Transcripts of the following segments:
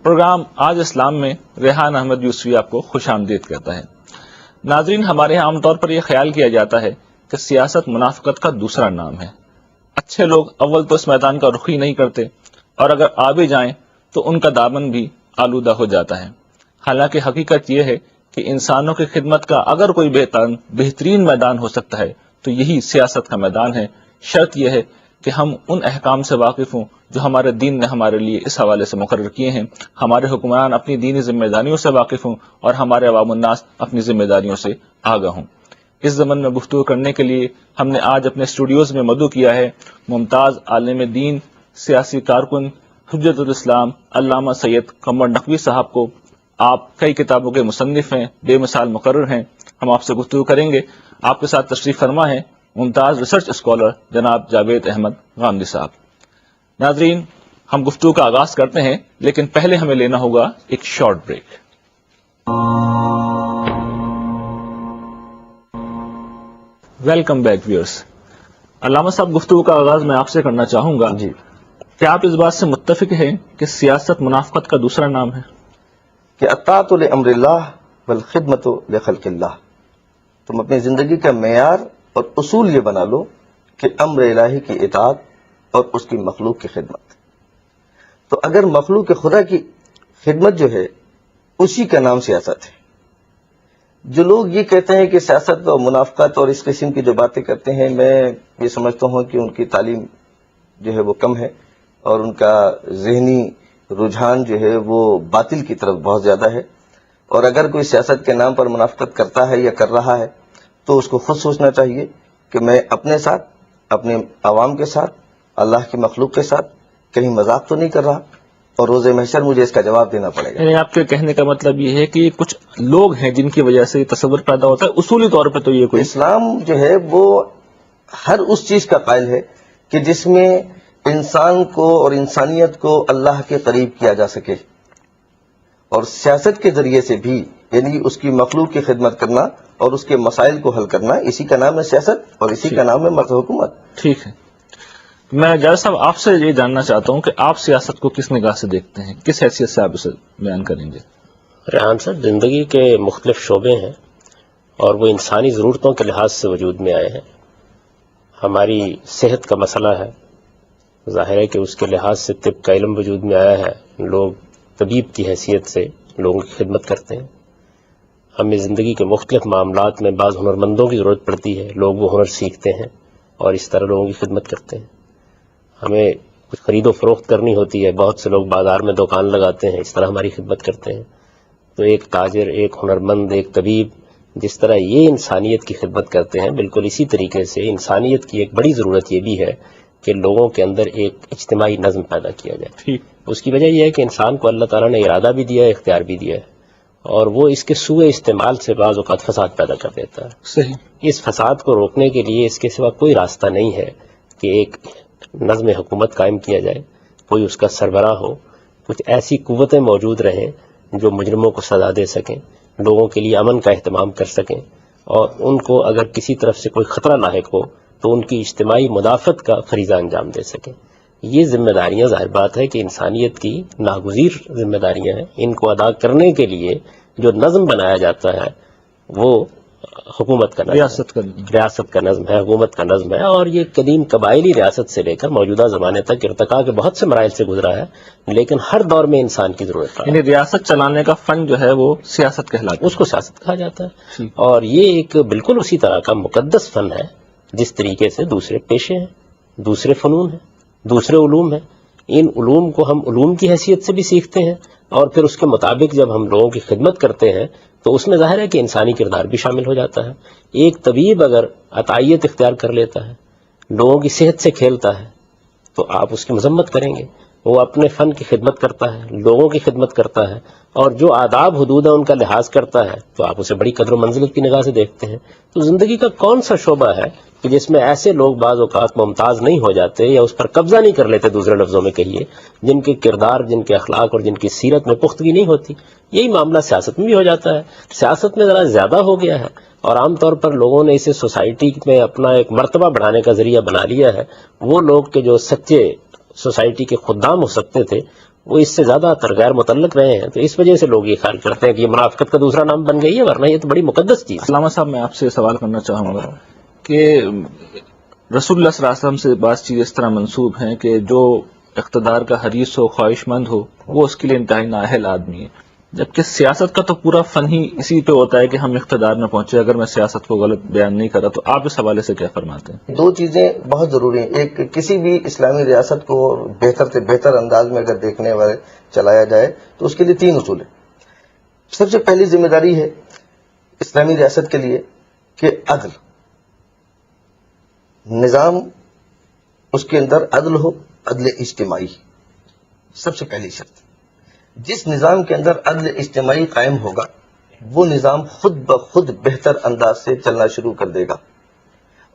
Programme آج اسلام میں ریحان احمد یوسفی آپ کو خوش آمدید کہتا ہے۔ ناظرین، ہمارے یہاں عام طور پر یہ خیال کیا جاتا ہے کہ سیاست منافقت کا دوسرا نام ہے۔ اچھے لوگ اول تو اس میدان کا رخ ہی نہیں کرتے، اور اگر آ بھی جائیں تو ان کا دامن بھی آلودہ ہو جاتا ہے۔ حالانکہ حقیقت یہ ہے کہ انسانوں کی خدمت کا اگر کوئی بہترین میدان ہو سکتا ہے تو یہی سیاست کا میدان ہے۔ شرط یہ ہے کہ ہم ان احکام سے واقف ہوں جو ہمارے دین نے ہمارے لیے اس حوالے سے مقرر کیے ہیں، ہمارے حکمران اپنی دینی ذمہ داریوں سے واقف ہوں، اور ہمارے عوام الناس اپنی ذمہ داریوں سے آگاہ ہوں۔ اس ضمن میں گفتگو کرنے کے لیے ہم نے آج اپنے اسٹوڈیوز میں مدعو کیا ہے ممتاز عالم دین، سیاسی کارکن، حجت الاسلام علامہ سید قمر نقوی صاحب کو۔ آپ کئی کتابوں کے مصنف ہیں، بے مثال مقرر ہیں۔ ہم آپ سے گفتگو کریں گے۔ آپ کے ساتھ تشریف فرما ہے ممتاز ریسرچ اسکالر جناب جاوید احمد غامدی صاحب۔ ناظرین، ہم گفتگو کا آغاز کرتے ہیں، لیکن پہلے ہمیں لینا ہوگا ایک short break. Welcome back viewers. علامہ صاحب، گفتگو کا آغاز میں آپ سے کرنا چاہوں گا۔ جی، کیا آپ اس بات سے متفق ہیں کہ سیاست منافقت کا دوسرا نام ہے؟ کہ اطاعت لامر اللہ والخدمت لخلق اللہ، تم اپنی زندگی کا معیار اور اصول یہ بنا لو کہ امر الہی کی اطاعت اور اس کی مخلوق کی خدمت۔ تو اگر مخلوق خدا کی خدمت جو ہے اسی کا نام سیاست ہے۔ جو لوگ یہ کہتے ہیں کہ سیاست اور منافقت اور اس قسم کی جو باتیں کرتے ہیں، میں یہ سمجھتا ہوں کہ ان کی تعلیم جو ہے وہ کم ہے، اور ان کا ذہنی رجحان جو ہے وہ باطل کی طرف بہت زیادہ ہے۔ اور اگر کوئی سیاست کے نام پر منافقت کرتا ہے یا کر رہا ہے تو اس کو خود سوچنا چاہیے کہ میں اپنے ساتھ، اپنے عوام کے ساتھ، اللہ کی مخلوق کے ساتھ کہیں مذاق تو نہیں کر رہا، اور روز محشر مجھے اس کا جواب دینا پڑے گا۔ یعنی آپ کے کہنے کا مطلب یہ ہے کہ یہ کچھ لوگ ہیں جن کی وجہ سے یہ تصور پیدا ہوتا ہے۔ اصولی طور پہ تو یہ کوئی اسلام جو ہے وہ ہر اس چیز کا قائل ہے کہ جس میں انسان کو اور انسانیت کو اللہ کے قریب کیا جا سکے، اور سیاست کے ذریعے سے بھی، یعنی اس کی مخلوق کی خدمت کرنا اور اس کے مسائل کو حل کرنا، اسی کا نام ہے سیاست اور اسی کا نام ہے مرد حکومت۔ ٹھیک ہے۔ میں جاوید صاحب آپ سے یہ جاننا چاہتا ہوں کہ آپ سیاست کو کس نگاہ سے دیکھتے ہیں، کس حیثیت سے آپ اسے بیان کریں گے؟ ریحان صاحب، زندگی کے مختلف شعبے ہیں اور وہ انسانی ضرورتوں کے لحاظ سے وجود میں آئے ہیں۔ ہماری صحت کا مسئلہ ہے، ظاہر ہے کہ اس کے لحاظ سے طب کا علم وجود میں آیا ہے، لوگ طبیب کی حیثیت سے لوگوں کی خدمت کرتے ہیں۔ ہمیں زندگی کے مختلف معاملات میں بعض ہنرمندوں کی ضرورت پڑتی ہے، لوگ وہ ہنر سیکھتے ہیں اور اس طرح لوگوں کی خدمت کرتے ہیں۔ ہمیں کچھ خرید و فروخت کرنی ہوتی ہے، بہت سے لوگ بازار میں دکان لگاتے ہیں، اس طرح ہماری خدمت کرتے ہیں۔ تو ایک تاجر، ایک ہنرمند، ایک طبیب جس طرح یہ انسانیت کی خدمت کرتے ہیں، بالکل اسی طریقے سے انسانیت کی ایک بڑی ضرورت یہ بھی ہے کہ لوگوں کے اندر ایک اجتماعی نظم پیدا کیا جائے۔ اس کی وجہ یہ ہے کہ انسان کو اللہ تعالیٰ نے ارادہ بھی دیا ہے، اختیار بھی دیا ہے، اور وہ اس کے سوء استعمال سے بعض اوقات فساد پیدا کر دیتا ہے۔ صحیح۔ اس فساد کو روکنے کے لیے اس کے سوا کوئی راستہ نہیں ہے کہ ایک نظم حکومت قائم کیا جائے، کوئی اس کا سربراہ ہو، کچھ ایسی قوتیں موجود رہیں جو مجرموں کو سزا دے سکیں، لوگوں کے لیے امن کا اہتمام کر سکیں، اور ان کو اگر کسی طرف سے کوئی خطرہ لاحق ہو تو ان کی اجتماعی مدافعت کا فریضہ انجام دے سکیں۔ یہ ذمہ داریاں ظاہر بات ہے کہ انسانیت کی ناگزیر ذمہ داریاں ہیں۔ ان کو ادا کرنے کے لیے جو نظم بنایا جاتا ہے وہ حکومت کا نظم ریاست کا نظم ہے، حکومت کا نظم ہے، اور یہ قدیم قبائلی ریاست سے لے کر موجودہ زمانے تک ارتقاء کے بہت سے مراحل سے گزرا ہے، لیکن ہر دور میں انسان کی ضرورت ہے۔ یعنی ریاست چلانے کا فن جو ہے وہ سیاست کہلاتا ہے، اس کو سیاست کہا جاتا ہے، اور یہ ایک بالکل اسی طرح کا مقدس فن ہے جس طریقے سے دوسرے پیشے ہیں، دوسرے فنون ہیں، دوسرے علوم ہیں۔ ان علوم کو ہم علوم کی حیثیت سے بھی سیکھتے ہیں، اور پھر اس کے مطابق جب ہم لوگوں کی خدمت کرتے ہیں تو اس میں ظاہر ہے کہ انسانی کردار بھی شامل ہو جاتا ہے۔ ایک طبیب اگر عطائیت اختیار کر لیتا ہے، لوگوں کی صحت سے کھیلتا ہے، تو آپ اس کی مذمت کریں گے۔ وہ اپنے فن کی خدمت کرتا ہے، لوگوں کی خدمت کرتا ہے، اور جو آداب حدود ہے ان کا لحاظ کرتا ہے، تو آپ اسے بڑی قدر و منزلت کی نگاہ سے دیکھتے ہیں۔ تو زندگی کا کون سا شعبہ ہے کہ جس میں ایسے لوگ بعض اوقات ممتاز نہیں ہو جاتے یا اس پر قبضہ نہیں کر لیتے، دوسرے لفظوں میں کہیے، جن کے کردار، جن کے اخلاق اور جن کی سیرت میں پختگی نہیں ہوتی؟ یہی معاملہ سیاست میں بھی ہو جاتا ہے۔ سیاست میں ذرا زیادہ ہو گیا ہے، اور عام طور پر لوگوں نے اسے سوسائٹی میں اپنا ایک مرتبہ بڑھانے کا ذریعہ بنا لیا ہے۔ وہ لوگ کہ جو سچے سوسائٹی کے خدام ہو سکتے تھے وہ اس سے زیادہ تر غیر متعلق رہے ہیں. تو اس وجہ سے لوگ یہ خیال کرتے ہیں کہ یہ منافقت کا دوسرا نام بن گئی ہے، ورنہ یہ تو بڑی مقدس چیز ہے. علامہ صاحب میں آپ سے سوال کرنا چاہوں گا کہ رسول اللہ صلی اللہ علیہ وسلم سے بعض چیزیں اس طرح منسوب ہیں کہ جو اقتدار کا حریص ہو، خواہش مند ہو، وہ اس کے لیے انتہائی نااہل آدمی ہے، جبکہ سیاست کا تو پورا فن ہی اسی پہ ہوتا ہے کہ ہم اقتدار میں پہنچے. اگر میں سیاست کو غلط بیان نہیں کر رہا تو آپ اس حوالے سے کیا فرماتے ہیں؟ دو چیزیں بہت ضروری ہیں. ایک، کسی بھی اسلامی ریاست کو بہتر سے بہتر انداز میں اگر دیکھنے والے چلایا جائے تو اس کے لیے 3 اصول ہیں. سب سے پہلی ذمہ داری ہے اسلامی ریاست کے لیے کہ عدل، نظام اس کے اندر عدل ہو، عدل اجتماعی. سب سے پہلی شرط. جس نظام کے اندر عدل اجتماعی قائم ہوگا وہ نظام خود بخود بہتر انداز سے چلنا شروع کر دے گا.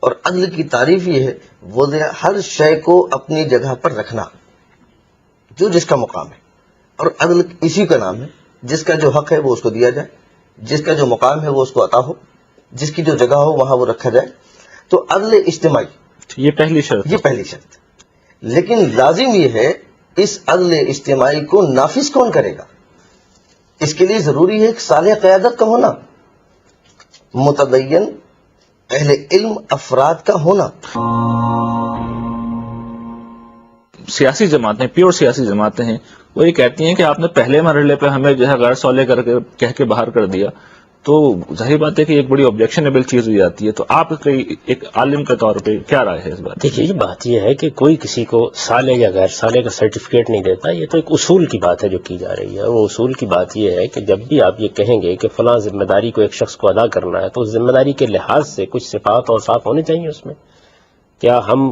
اور عدل کی تعریف یہ ہے وضع ہر شے کو اپنی جگہ پر رکھنا، جو جس کا مقام ہے. اور عدل اسی کا نام ہے، جس کا جو حق ہے وہ اس کو دیا جائے، جس کا جو مقام ہے وہ اس کو عطا ہو، جس کی جو جگہ ہو وہاں وہ رکھا جائے. تو عدل اجتماعی یہ پہلی شرط. یہ پہلی شرط. لیکن لازم یہ ہے اس عدل اجتماعی کو نافذ کون کرے گا؟ اس کے لیے ضروری ہے کہ صالح قیادت کا ہونا، متدین اہل علم افراد کا ہونا. سیاسی جماعتیں، پیور سیاسی جماعتیں ہیں، وہ یہ کہتی ہیں کہ آپ نے پہلے مرحلے پہ ہمیں جو ہے غیر صالح کر کے کہہ کے باہر کر دیا، تو ظاہر بات ہے کہ ایک بڑی آبجیکشنیبل چیز ہو جاتی ہے. تو آپ ایک عالم کے طور پہ کیا رائے ہے اس بات؟ دیکھیے، بات یہ ہے کہ کوئی کسی کو صالح یا غیر صالح کا سرٹیفکیٹ نہیں دیتا. یہ تو ایک اصول کی بات ہے جو کی جا رہی ہے. وہ اصول کی بات یہ ہے کہ جب بھی آپ یہ کہیں گے کہ فلاں ذمہ داری کو ایک شخص کو ادا کرنا ہے تو اس ذمہ داری کے لحاظ سے کچھ صفات اور صاف ہونے چاہیے اس میں. کیا ہم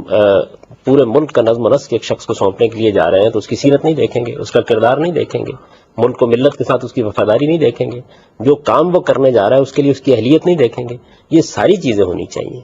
پورے ملک کا نظم و نسق ایک شخص کو سونپنے کے لیے جا رہے ہیں تو اس کی سیرت نہیں دیکھیں گے، اس کا کردار نہیں دیکھیں گے، ملک و ملت کے ساتھ اس کی وفاداری نہیں دیکھیں گے، جو کام وہ کرنے جا رہا ہے اس کے لیے اس کی اہلیت نہیں دیکھیں گے؟ یہ ساری چیزیں ہونی چاہیے.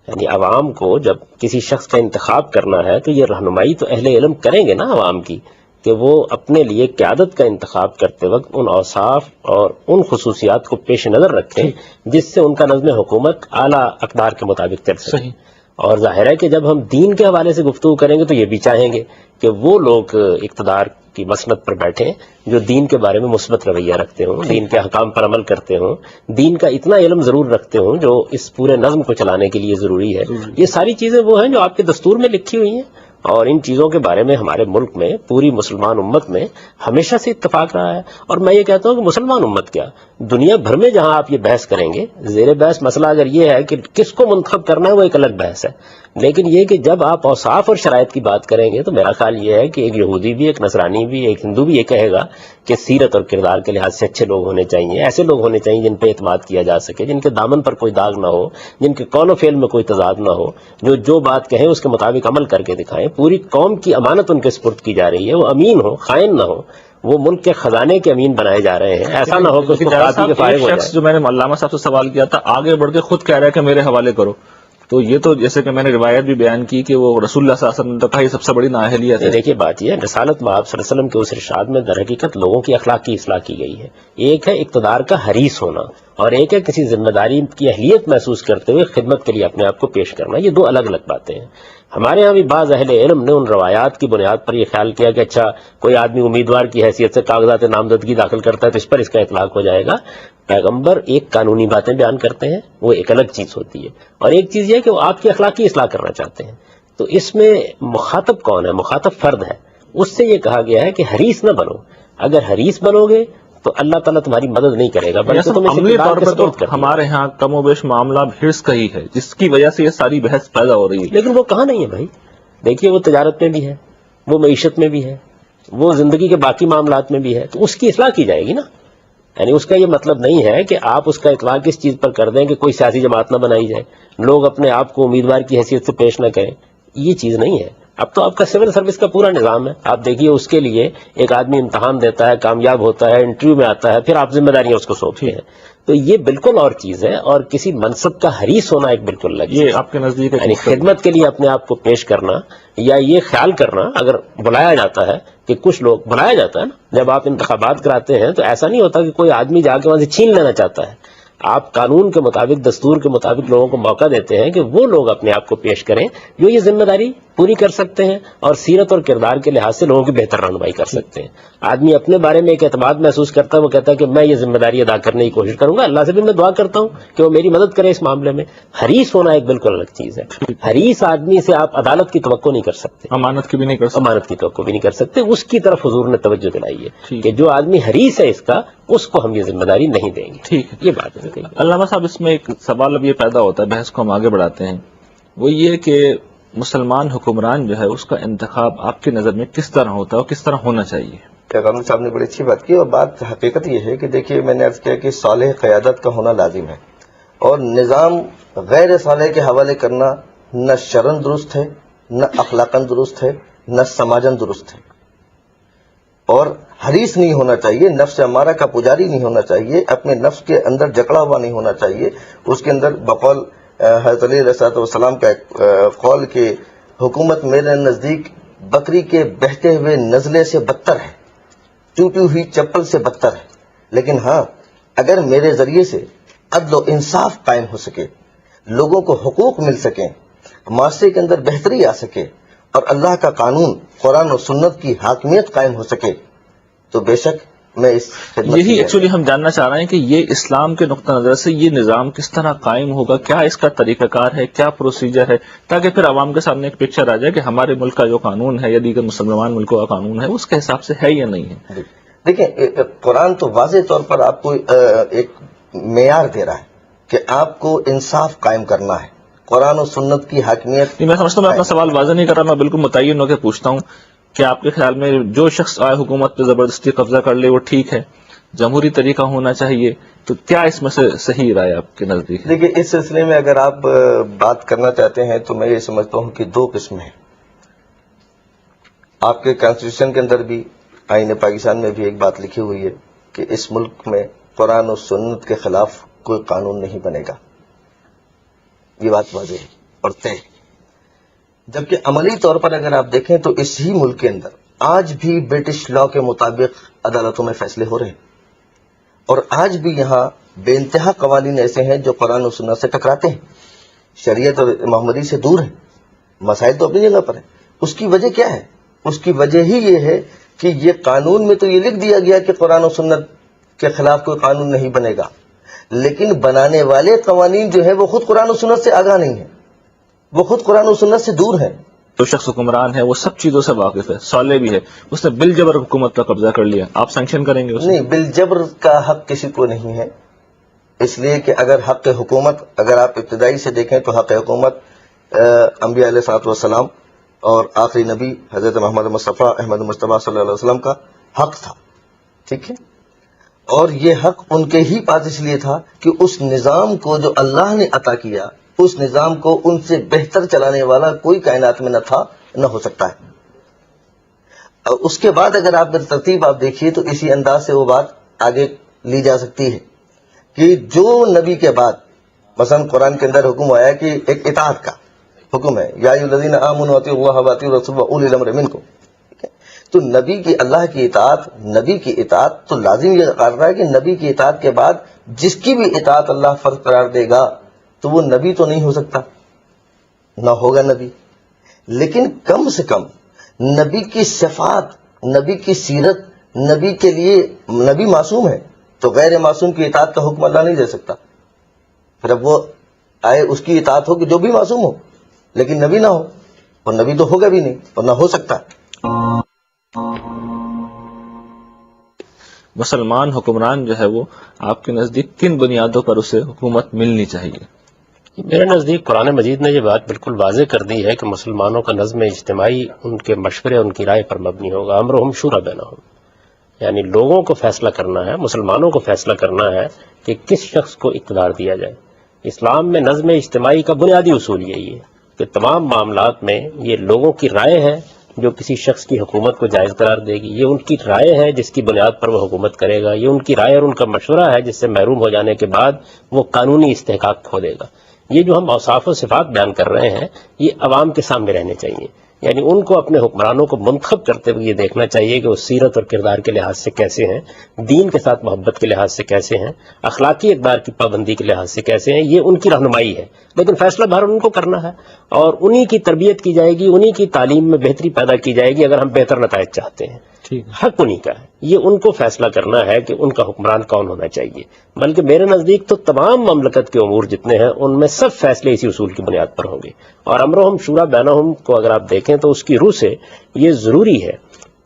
یعنی عوام کو جب کسی شخص کا انتخاب کرنا ہے تو یہ رہنمائی تو اہل علم کریں گے نا عوام کی، کہ وہ اپنے لیے قیادت کا انتخاب کرتے وقت ان اوصاف اور ان خصوصیات کو پیش نظر رکھیں جس سے ان کا نظم حکومت اعلیٰ اقدار کے مطابق چل سکے. اور ظاہر ہے کہ جب ہم دین کے حوالے سے گفتگو کریں گے تو یہ بھی چاہیں گے کہ وہ لوگ اقتدار کی مسند پر بیٹھیں جو دین کے بارے میں مثبت رویہ رکھتے ہوں، دین کے احکام پر عمل کرتے ہوں، دین کا اتنا علم ضرور رکھتے ہوں جو اس پورے نظم کو چلانے کے لیے ضروری ہے. یہ ساری چیزیں وہ ہیں جو آپ کے دستور میں لکھی ہوئی ہیں، اور ان چیزوں کے بارے میں ہمارے ملک میں، پوری مسلمان امت میں ہمیشہ سے اتفاق رہا ہے. اور میں یہ کہتا ہوں کہ مسلمان امت کیا، دنیا بھر میں جہاں آپ یہ بحث کریں گے، زیر بحث مسئلہ اگر یہ ہے کہ کس کو منتخب کرنا ہے وہ ایک الگ بحث ہے، لیکن یہ کہ جب آپ اوصاف اور شرائط کی بات کریں گے تو میرا خیال یہ ہے کہ ایک یہودی بھی، ایک نصرانی بھی، ایک ہندو بھی یہ کہے گا کہ سیرت اور کردار کے لحاظ سے اچھے لوگ ہونے چاہیے، ایسے لوگ ہونے چاہیے جن پہ اعتماد کیا جا سکے، جن کے دامن پر کوئی داغ نہ ہو، جن کے قول و فعل میں کوئی تضاد نہ ہو، جو بات کہیں اس کے مطابق عمل کر کے دکھائیں. پوری قوم کی امانت ان کے سپرد کی جا رہی ہے، وہ امین ہو، خائن نہ ہو، وہ ملک کے خزانے کے امین بنائے جا رہے ہیں. ایسا نہ ہو کہ اس کو قاضی کے فارغ ہو جائے. جو میں نے علامہ صاحب سے سوال کیا تھا آگے بڑھ کے خود کہہ رہا ہے کہ میرے حوالے کرو، تو یہ تو جیسے کہ میں نے روایت بھی بیان کی کہ وہ رسول اللہ صلی اللہ علیہ وسلم نے کہا یہ سب سے بڑی نااہلیت ہے. دیکھیے بات یہ ہے، رسالت مآب صلی اللہ علیہ وسلم کے اس ارشاد میں در حقیقت لوگوں کی اخلاق کی اصلاح کی گئی ہے. ایک ہے اقتدار کا حریص ہونا، اور ایک ہے کسی ذمہ داری کی اہلیت محسوس کرتے ہوئے خدمت کے لیے اپنے آپ کو پیش کرنا. یہ دو الگ الگ باتیں ہیں. ہمارے ہاں بھی بعض اہل علم نے ان روایات کی بنیاد پر یہ خیال کیا کہ اچھا کوئی آدمی امیدوار کی حیثیت سے کاغذات نامزدگی داخل کرتا ہے تو اس پر اس کا اطلاق ہو جائے گا. پیغمبر ایک قانونی باتیں بیان کرتے ہیں، وہ ایک الگ چیز ہوتی ہے، اور ایک چیز یہ کہ وہ آپ کی اخلاقی اصلاح کرنا چاہتے ہیں. تو اس میں مخاطب کون ہے؟ مخاطب فرد ہے. اس سے یہ کہا گیا ہے کہ حریص نہ بنو. اگر حریص بنو گے تو اللہ تعالیٰ تمہاری مدد نہیں کرے گا، بلکہ تم عملی طور پر تو ہمارے ہاں کم و بیش معاملہ حرص کا ہی ہے جس کی وجہ سے یہ ساری بحث پیدا ہو رہی ہے. لیکن وہ کہاں نہیں ہے بھائی. دیکھیے وہ تجارت میں بھی ہے، وہ معیشت میں بھی ہے، وہ زندگی کے باقی معاملات میں بھی ہے، تو اس کی اصلاح کی جائے گی نا. یعنی اس کا یہ مطلب نہیں ہے کہ آپ اس کا اطلاق اس چیز پر کر دیں کہ کوئی سیاسی جماعت نہ بنائی جائے، لوگ اپنے آپ کو امیدوار کی حیثیت سے پیش نہ کریں. یہ چیز نہیں ہے. اب تو آپ کا سول سروس کا پورا نظام ہے. آپ دیکھیے اس کے لیے ایک آدمی امتحان دیتا ہے، کامیاب ہوتا ہے، انٹرویو میں آتا ہے، پھر آپ ذمہ داریاں اس کو سونپتے ہیں. تو یہ بالکل اور چیز ہے، اور کسی منصب کا حریص ہونا ایک بالکل الگ. یہ آپ کے نزدیک یعنی خدمت کے لیے اپنے آپ کو پیش کرنا، یا یہ خیال کرنا اگر بلایا جاتا ہے کہ کچھ لوگ بلایا جاتا ہے نا، جب آپ انتخابات کراتے ہیں تو ایسا نہیں ہوتا کہ کوئی آدمی جا کے وہاں سے چھین لینا چاہتا ہے. آپ قانون کے مطابق، دستور کے مطابق لوگوں کو موقع دیتے ہیں کہ وہ لوگ اپنے آپ کو پیش کریں جو یہ ذمہ داری پوری کر سکتے ہیں اور سیرت اور کردار کے لحاظ سے لوگوں کی بہتر رہنمائی کر سکتے ہیں. آدمی اپنے بارے میں ایک اعتماد محسوس کرتا ہے, وہ کہتا ہے کہ میں یہ ذمہ داری ادا کرنے کی کوشش کروں گا, اللہ سے بھی میں دعا کرتا ہوں کہ وہ میری مدد کرے اس معاملے میں. حریص ہونا ایک بالکل الگ چیز ہے. حریص آدمی سے آپ عدالت کی توقع نہیں کر سکتے, امانت کی بھی نہیں کر سکتے, امانت کی توقع بھی نہیں کر سکتے. اس کی طرف حضور نے توجہ دلائی ہے کہ جو آدمی حریص ہے اس کا, اس کو ہم یہ ذمہ داری نہیں دیں گے. ٹھیک ہے. یہ بات ہے. علامہ صاحب, اس میں ایک سوال اب یہ پیدا ہوتا ہے, بحث کو ہم آگے بڑھاتے ہیں, وہ یہ کہ مسلمان حکمران جو ہے اس کا انتخاب آپ کی نظر میں کس طرح ہوتا ہے اور کس طرح ہونا چاہیے؟ قانون صاحب نے بڑی اچھی بات کی, اور بات حقیقت یہ ہے کہ دیکھیے میں نے عرض کیا کہ صالح قیادت کا ہونا لازم ہے, اور نظام غیر صالح کے حوالے کرنا نہ شرعن درست ہے, نہ اخلاقاً درست ہے, نہ سماجن درست ہے. اور حریص نہیں ہونا چاہیے, نفس امارہ کا پجاری نہیں ہونا چاہیے, اپنے نفس کے اندر جکڑا ہوا نہیں ہونا چاہیے. اس کے اندر بقول حضرت علی علیہ السلام کا ایک قول کہ حکومت میرے نزدیک بکری کے بہتے ہوئے نزلے سے بدتر ہے, ٹوٹی ہوئی چپل سے بدتر ہے. لیکن ہاں, اگر میرے ذریعے سے عدل و انصاف قائم ہو سکے, لوگوں کو حقوق مل سکیں, معاشرے کے اندر بہتری آ سکے, اور اللہ کا قانون قرآن و سنت کی حاکمیت قائم ہو سکے, تو بے شک میں اس خدمت. یہی ایکچولی ہم جاننا چاہ رہے ہیں کہ یہ اسلام کے نقطہ نظر سے یہ نظام کس طرح قائم ہوگا, کیا اس کا طریقہ کار ہے, کیا پروسیجر ہے, تاکہ پھر عوام کے سامنے ایک پکچر آ جائے کہ ہمارے ملک کا جو قانون ہے یا دیگر مسلمان ملکوں کا قانون ہے اس کے حساب سے ہے یا نہیں ہے. دیکھیں, قرآن تو واضح طور پر آپ کو ایک معیار دے رہا ہے کہ آپ کو انصاف قائم کرنا ہے, قرآن و سنت کی حاکمیت. میں سمجھتا ہوں, میں اپنا سوال واضح نہیں کر رہا, میں بالکل متعین ہو کے پوچھتا ہوں کہ آپ کے خیال میں جو شخص آئے حکومت پہ زبردستی قبضہ کر لے وہ ٹھیک ہے, جمہوری طریقہ ہونا چاہیے, تو کیا اس میں سے صحیح رائے آپ کے نزدیک؟ دیکھیے, اس سلسلے میں اگر آپ بات کرنا چاہتے ہیں تو میں یہ سمجھتا ہوں کہ دو قسمیں ہیں. آپ کے کانسٹیٹیوشن کے اندر بھی, آئین پاکستان میں بھی ایک بات لکھی ہوئی ہے کہ اس ملک میں قرآن و سنت کے خلاف کوئی قانون نہیں بنے گا. یہ بات واضح ہے اور طے ہے. جبکہ عملی طور پر اگر آپ دیکھیں تو اس ہی ملک کے اندر آج بھی برٹش لا کے مطابق عدالتوں میں فیصلے ہو رہے ہیں, اور آج بھی یہاں بے انتہا قوانین ایسے ہیں جو قرآن و سنت سے ٹکراتے ہیں, شریعت اور محمدی سے دور ہیں. مسائل تو اپنی جگہ پر ہیں. اس کی وجہ کیا ہے؟ اس کی وجہ ہی یہ ہے کہ یہ قانون میں تو یہ لکھ دیا گیا کہ قرآن و سنت کے خلاف کوئی قانون نہیں بنے گا, لیکن بنانے والے قوانین جو ہیں وہ خود قرآن و سنت سے آگاہ نہیں ہیں, وہ خود قرآن و سنت سے دور ہیں. جو شخص حکمران ہے وہ سب چیزوں سے واقف ہے, صالح بھی ہے, اس نے بالجبر حکومت پر قبضہ کر لیا, آپ سینکشن کریں گے اسے؟ نہیں, بالجبر کا حق کسی کو نہیں ہے, اس لیے کہ اگر حق حکومت, اگر آپ ابتدائی سے دیکھیں تو حق حکومت انبیاء علیہ الصلوۃ والسلام اور آخری نبی حضرت محمد مصطفیٰ احمد مصطفیٰ صلی اللہ علیہ وسلم کا حق تھا. ٹھیک ہے, اور یہ حق ان کے ہی پاس اس لیے تھا کہ اس نظام کو جو اللہ نے عطا کیا, اس نظام کو ان سے بہتر چلانے والا کوئی کائنات میں نہ تھا, نہ ہو سکتا ہے. اور اس کے بعد اگر آپ ترتیب آپ دیکھیے تو اسی انداز سے وہ بات آگے لی جا سکتی ہے کہ جو نبی کے بعد مثلا قرآن کے اندر حکم آیا کہ ایک اطاعت کا حکم ہے, یا ایھا الذین آمنوا اطیعوا اللہ واطیعوا الرسول واولی الامر منکم, تو نبی کی, اللہ کی اطاعت, نبی کی اطاعت تو لازم یہ کر رہا ہے کہ نبی کی اطاعت کے بعد جس کی بھی اطاعت اللہ فرض قرار دے گا تو وہ نبی تو نہیں ہو سکتا, نہ ہوگا نبی, لیکن کم سے کم نبی کی صفات, نبی کی سیرت, نبی کے لیے, نبی معصوم ہے تو غیر معصوم کی اطاعت کا حکم اللہ نہیں دے سکتا. پھر اب وہ آئے اس کی اطاعت ہو کہ جو بھی معصوم ہو لیکن نبی نہ ہو, اور نبی تو ہوگا بھی نہیں اور نہ ہو سکتا. مسلمان حکمران جو ہے وہ آپ کے نزدیک کن بنیادوں پر اسے حکومت ملنی چاہیے؟ میرے نزدیک قرآن مجید نے یہ بات بالکل واضح کر دی ہے کہ مسلمانوں کا نظم اجتماعی ان کے مشورے, ان کی رائے پر مبنی ہوگا. امرہم شورا بینہم, یعنی لوگوں کو فیصلہ کرنا ہے, مسلمانوں کو فیصلہ کرنا ہے کہ کس شخص کو اقتدار دیا جائے. اسلام میں نظم اجتماعی کا بنیادی اصول یہی ہے کہ تمام معاملات میں یہ لوگوں کی رائے ہے جو کسی شخص کی حکومت کو جائز قرار دے گی, یہ ان کی رائے ہے جس کی بنیاد پر وہ حکومت کرے گا, یہ ان کی رائے اور ان کا مشورہ ہے جس سے محروم ہو جانے کے بعد وہ قانونی استحقاق کھو دے گا. یہ جو ہم اوصاف و صفات بیان کر رہے ہیں یہ عوام کے سامنے رہنے چاہیے. یعنی ان کو اپنے حکمرانوں کو منتخب کرتے ہوئے یہ دیکھنا چاہیے کہ وہ سیرت اور کردار کے لحاظ سے کیسے ہیں، دین کے ساتھ محبت کے لحاظ سے کیسے ہیں، اخلاقی اقدار کی پابندی کے لحاظ سے کیسے ہیں. یہ ان کی رہنمائی ہے، لیکن فیصلہ بہرحال ان کو کرنا ہے، اور انہی کی تربیت کی جائے گی، انہی کی تعلیم میں بہتری پیدا کی جائے گی اگر ہم بہتر نتائج چاہتے ہیں. حق انہی کا ہے، یہ ان کو فیصلہ کرنا ہے کہ ان کا حکمران کون ہونا چاہیے. بلکہ میرے نزدیک تو تمام مملکت کے امور جتنے ہیں ان میں سب فیصلے اسی اصول کی بنیاد پر ہوں گے. اور امرہم شورا بینہم کو اگر آپ دیکھیں تو اس کی روح سے یہ ضروری ہے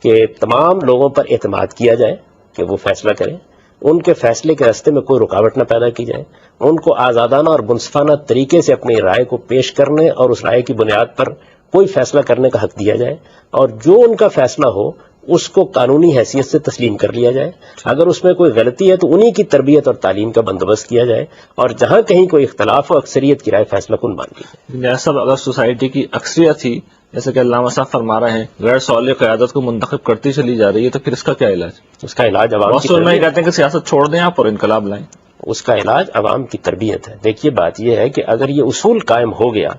کہ تمام لوگوں پر اعتماد کیا جائے کہ وہ فیصلہ کریں، ان کے فیصلے کے راستے میں کوئی رکاوٹ نہ پیدا کی جائے، ان کو آزادانہ اور منصفانہ طریقے سے اپنی رائے کو پیش کرنے اور اس رائے کی بنیاد پر کوئی فیصلہ کرنے کا حق دیا جائے، اور جو ان کا فیصلہ ہو اس کو قانونی حیثیت سے تسلیم کر لیا جائے. اگر اس میں کوئی غلطی ہے تو انہی کی تربیت اور تعلیم کا بندوبست کیا جائے، اور جہاں کہیں کوئی اختلاف ہو اکثریت کی رائے فیصلہ کن مان لی جائے. جیسا اگر سوسائٹی کی اکثریت ہی جیسے کہ علامہ صاحب فرما رہے ہیں غیر صالح قیادت کو منتخب کرتی چلی جا رہی ہے، تو پھر اس کا کیا علاج؟ اس کا علاج عوام کی میں کہتے ہیں کہ سیاست چھوڑ دیں آپ اور انقلاب لائیں. اس کا علاج عوام کی تربیت ہے. دیکھیے بات یہ ہے کہ اگر یہ اصول قائم ہو گیا،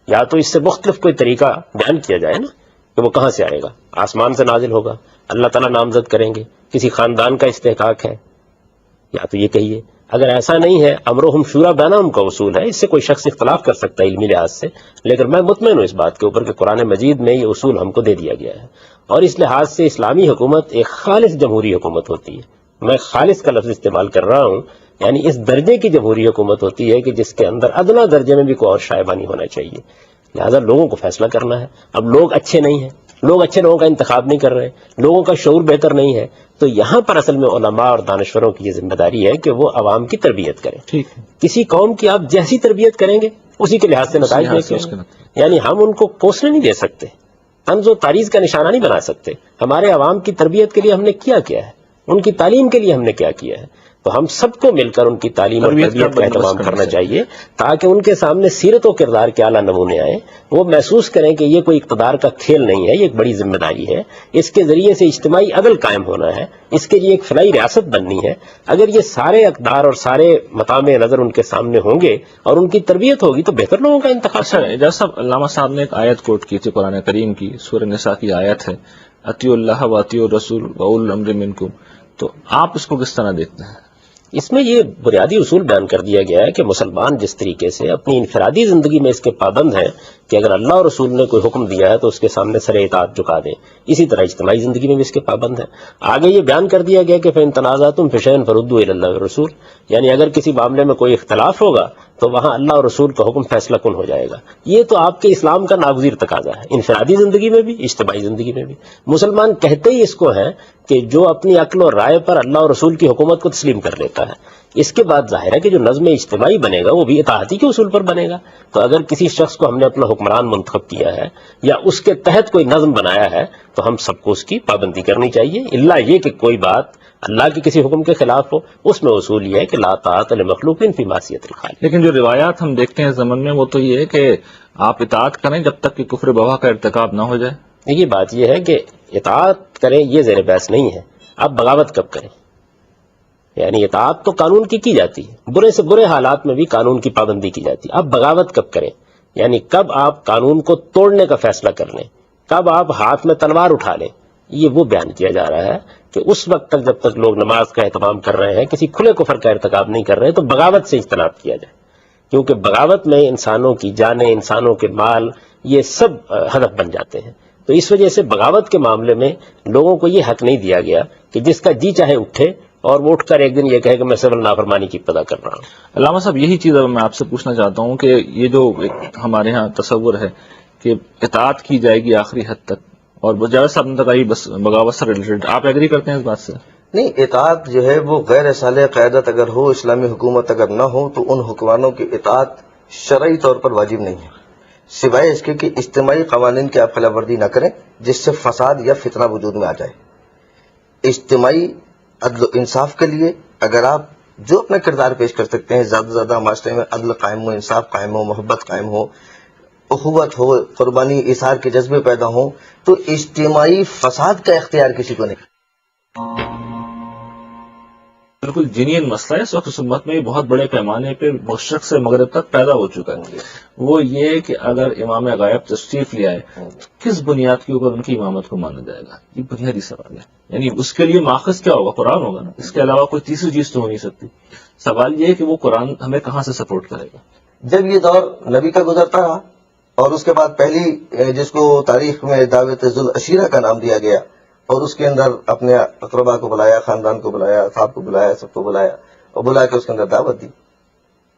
یا تو اس سے مختلف کوئی طریقہ بیان کیا جائے نا کہ وہ کہاں سے آئے گا، آسمان سے نازل ہوگا، اللہ تعالیٰ نامزد کریں گے، کسی خاندان کا استحقاق ہے، یا تو یہ کہیے. اگر ایسا نہیں ہے، امرہم شورا بینہم کا اصول ہے، اس سے کوئی شخص اختلاف کر سکتا ہے علمی لحاظ سے، لیکن میں مطمئن ہوں اس بات کے اوپر کہ قرآن مجید میں یہ اصول ہم کو دے دیا گیا ہے. اور اس لحاظ سے اسلامی حکومت ایک خالص جمہوری حکومت ہوتی ہے. میں خالص کا لفظ استعمال کر رہا ہوں، یعنی اس درجے کی جمہوری حکومت ہوتی ہے کہ جس کے اندر ادنا درجے میں بھی کوئی اور شائبہ نہیں ہونا چاہیے. لہذا لوگوں کو فیصلہ کرنا ہے. اب لوگ اچھے نہیں ہیں، لوگ اچھے لوگوں کا انتخاب نہیں کر رہے، لوگوں کا شعور بہتر نہیں ہے، تو یہاں پر اصل میں علماء اور دانشوروں کی یہ ذمہ داری ہے کہ وہ عوام کی تربیت کریں. کسی قوم کی آپ جیسی تربیت کریں گے اسی کے لحاظ سے نتائج دیکھیں. یعنی ہم ان کو کوسنے نہیں دے سکتے، طنز و تعریض کا نشانہ نہیں بنا سکتے. ہمارے عوام کی تربیت کے لیے ہم نے کیا ہے، ان کی تعلیم کے لیے ہم نے کیا ہے. تو ہم سب کو مل کر ان کی تعلیم اور تربیت کا اہتمام کرنا چاہیے، تاکہ ان کے سامنے سیرت و کردار کے اعلیٰ نمونے آئیں، وہ محسوس کریں کہ یہ کوئی اقتدار کا کھیل نہیں ہے، یہ ایک بڑی ذمہ داری ہے. اس کے ذریعے سے اجتماعی عدل قائم ہونا ہے، اس کے لیے ایک فلاحی ریاست بننی ہے. اگر یہ سارے اقدار اور سارے مطامع نظر ان کے سامنے ہوں گے اور ان کی تربیت ہوگی تو بہتر لوگوں کا انتخاب. جیسا علامہ صاحب نے ایک آیت کوٹ کی تھی قرآن کریم کی، سورہ نساء کی آیت ہے، اطیعوا اللہ و اطیعوا الرسول واولی الامر منکم، تو آپ اس کو کس طرح دیکھتے ہیں؟ اس میں یہ بنیادی اصول بیان کر دیا گیا ہے کہ مسلمان جس طریقے سے اپنی انفرادی زندگی میں اس کے پابند ہیں کہ اگر اللہ اور رسول نے کوئی حکم دیا ہے تو اس کے سامنے سر اطاعت جھکا دیں، اسی طرح اجتماعی زندگی میں بھی اس کے پابند ہیں. آگے یہ بیان کر دیا گیا کہ فَإِن تَنَازَعْتُمْ فِي شَيْءٍ فَرُدُّوهُ إِلَى اللَّهِ وَالرَّسُولِ، یعنی اگر کسی معاملے میں کوئی اختلاف ہوگا تو وہاں اللہ اور رسول کا حکم فیصلہ کن ہو جائے گا. یہ تو آپ کے اسلام کا ناگزیر تقاضا ہے، انفرادی زندگی میں بھی اجتماعی زندگی میں بھی. مسلمان کہتے ہی اس کو ہیں کہ جو اپنی عقل اور رائے پر اللہ اور رسول کی حکومت کو تسلیم کر لیتا ہے. اس کے بعد ظاہر ہے کہ جو نظم اجتماعی بنے گا وہ بھی اطاعتی کے اصول پر بنے گا. تو اگر کسی شخص کو ہم نے اپنا حکمران منتخب کیا ہے یا اس کے تحت کوئی نظم بنایا ہے تو ہم سب کو اس کی پابندی کرنی چاہیے، الا یہ کہ کوئی بات اللہ کے کسی حکم کے خلاف ہو. اس میں اصول یہ ہے کہ لا طاعت لمخلوق فی معصیت الخالق. لیکن جو روایات ہم دیکھتے ہیں زمن میں وہ تو یہ ہے کہ آپ اطاعت کریں جب تک کہ کفر بواح کا ارتکاب نہ ہو جائے. یہ بات یہ ہے کہ اطاعت کریں یہ زیر بحث نہیں ہے، آپ بغاوت کب کریں؟ یعنی اطاعت تو قانون کی جاتی ہے، برے سے برے حالات میں بھی قانون کی پابندی کی جاتی ہے. آپ بغاوت کب کریں؟ یعنی کب آپ قانون کو توڑنے کا فیصلہ کر لیں، کب آپ ہاتھ میں تلوار اٹھا لیں. یہ وہ بیان کیا جا رہا ہے کہ اس وقت تک جب تک لوگ نماز کا اہتمام کر رہے ہیں، کسی کھلے کفر کا ارتکاب نہیں کر رہے، تو بغاوت سے اجتناب کیا جائے. کیونکہ بغاوت میں انسانوں کی جانیں، انسانوں کے مال، یہ سب ہدف بن جاتے ہیں. تو اس وجہ سے بغاوت کے معاملے میں لوگوں کو یہ حق نہیں دیا گیا کہ جس کا جی چاہے اٹھے اور وہ اٹھ کر ایک دن یہ کہے کہ میں سول نافرمانی کی ابتدا کر رہا ہوں. علامہ صاحب یہی چیز اب میں آپ سے پوچھنا چاہتا ہوں کہ یہ جو ہمارے ہاں تصور ہے کہ اطاعت کی جائے گی آخری حد تک، اور جاوید صاحب نے بتائی بس بغاوت سے ریلیٹڈ، آپ ایگری کرتے ہیں اس بات سے؟ نہیں، اطاعت جو ہے وہ غیر صالح قیادت اگر ہو، اسلامی حکومت اگر نہ ہو تو ان حکمرانوں کی اطاعت شرعی طور پر واجب نہیں ہے، سوائے اس کے کہ اجتماعی قوانین کی آپ خلاف ورزی نہ کریں جس سے فساد یا فتنہ وجود میں آ جائے. اجتماعی عدل و انصاف کے لیے اگر آپ جو اپنا کردار پیش کر سکتے ہیں، زیادہ سے زیادہ معاشرے میں عدل قائم ہو، انصاف قائم ہو، محبت قائم ہو، اخوت ہو، قربانی اثار کے جذبے پیدا ہوں، تو اجتماعی فساد کا اختیار کسی کو نہیں. بالکل جینین مسئلہ ہے اس وقت اس امت میں بہت بڑے پیمانے پہ مشرق سے مغرب تک پیدا ہو چکا ہے. وہ یہ کہ اگر امام غائب تشریف لے آئے تو کس بنیاد کے اوپر ان کی امامت کو مانا جائے گا؟ یہ بنیادی سوال ہے. یعنی اس کے لیے ماخذ کیا ہوگا؟ قرآن ہوگا نا. اس کے علاوہ کوئی تیسری چیز تو ہو نہیں سکتی. سوال یہ ہے کہ وہ قرآن ہمیں کہاں سے سپورٹ کرے گا؟ جب یہ دور نبی کا گزرتا رہا اور اس کے بعد پہلی جس کو تاریخ میں دعوت ذوالعشیرہ کا نام دیا گیا اور اس کے اندر اپنے اقربا کو بلایا، خاندان کو بلایا، صاحب کو بلایا، سب کو بلایا اور بلا کے اس کے اندر دعوت دی،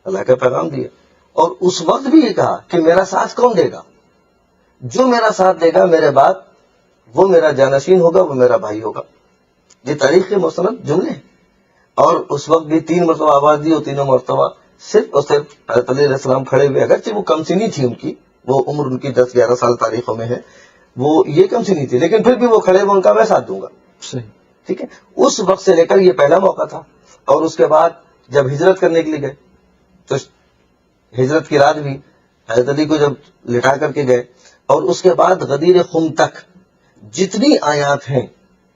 اللہ کا پیغام دیا. اور اس وقت بھی یہ کہا کہ میرا ساتھ کون دے گا؟ جو میرا ساتھ دے گا میرے بعد وہ میرا جانشین ہوگا، وہ میرا بھائی ہوگا. یہ تاریخ کے مستند جملے ہیں. اور اس وقت بھی 3 مرتبہ آواز دی اور تینوں مرتبہ صرف اور صرف حضرت علی علیہ السلام کھڑے ہوئے. اگرچہ وہ کم سنی تھی، ان کی وہ عمر ان کی 10-11 سال تاریخوں میں ہے، وہ یہ کم سنی تھی، لیکن پھر بھی وہ کھڑے ہوئے، ان کا میں ساتھ دوں گا. ٹھیک ہے. اس وقت سے لے کر یہ پہلا موقع تھا. اور اس کے بعد جب ہجرت کرنے کے لیے گئے تو ہجرت کی رات بھی حضرت علی کو جب لٹا کر کے گئے اور اس کے بعد غدیر خم تک جتنی آیات ہیں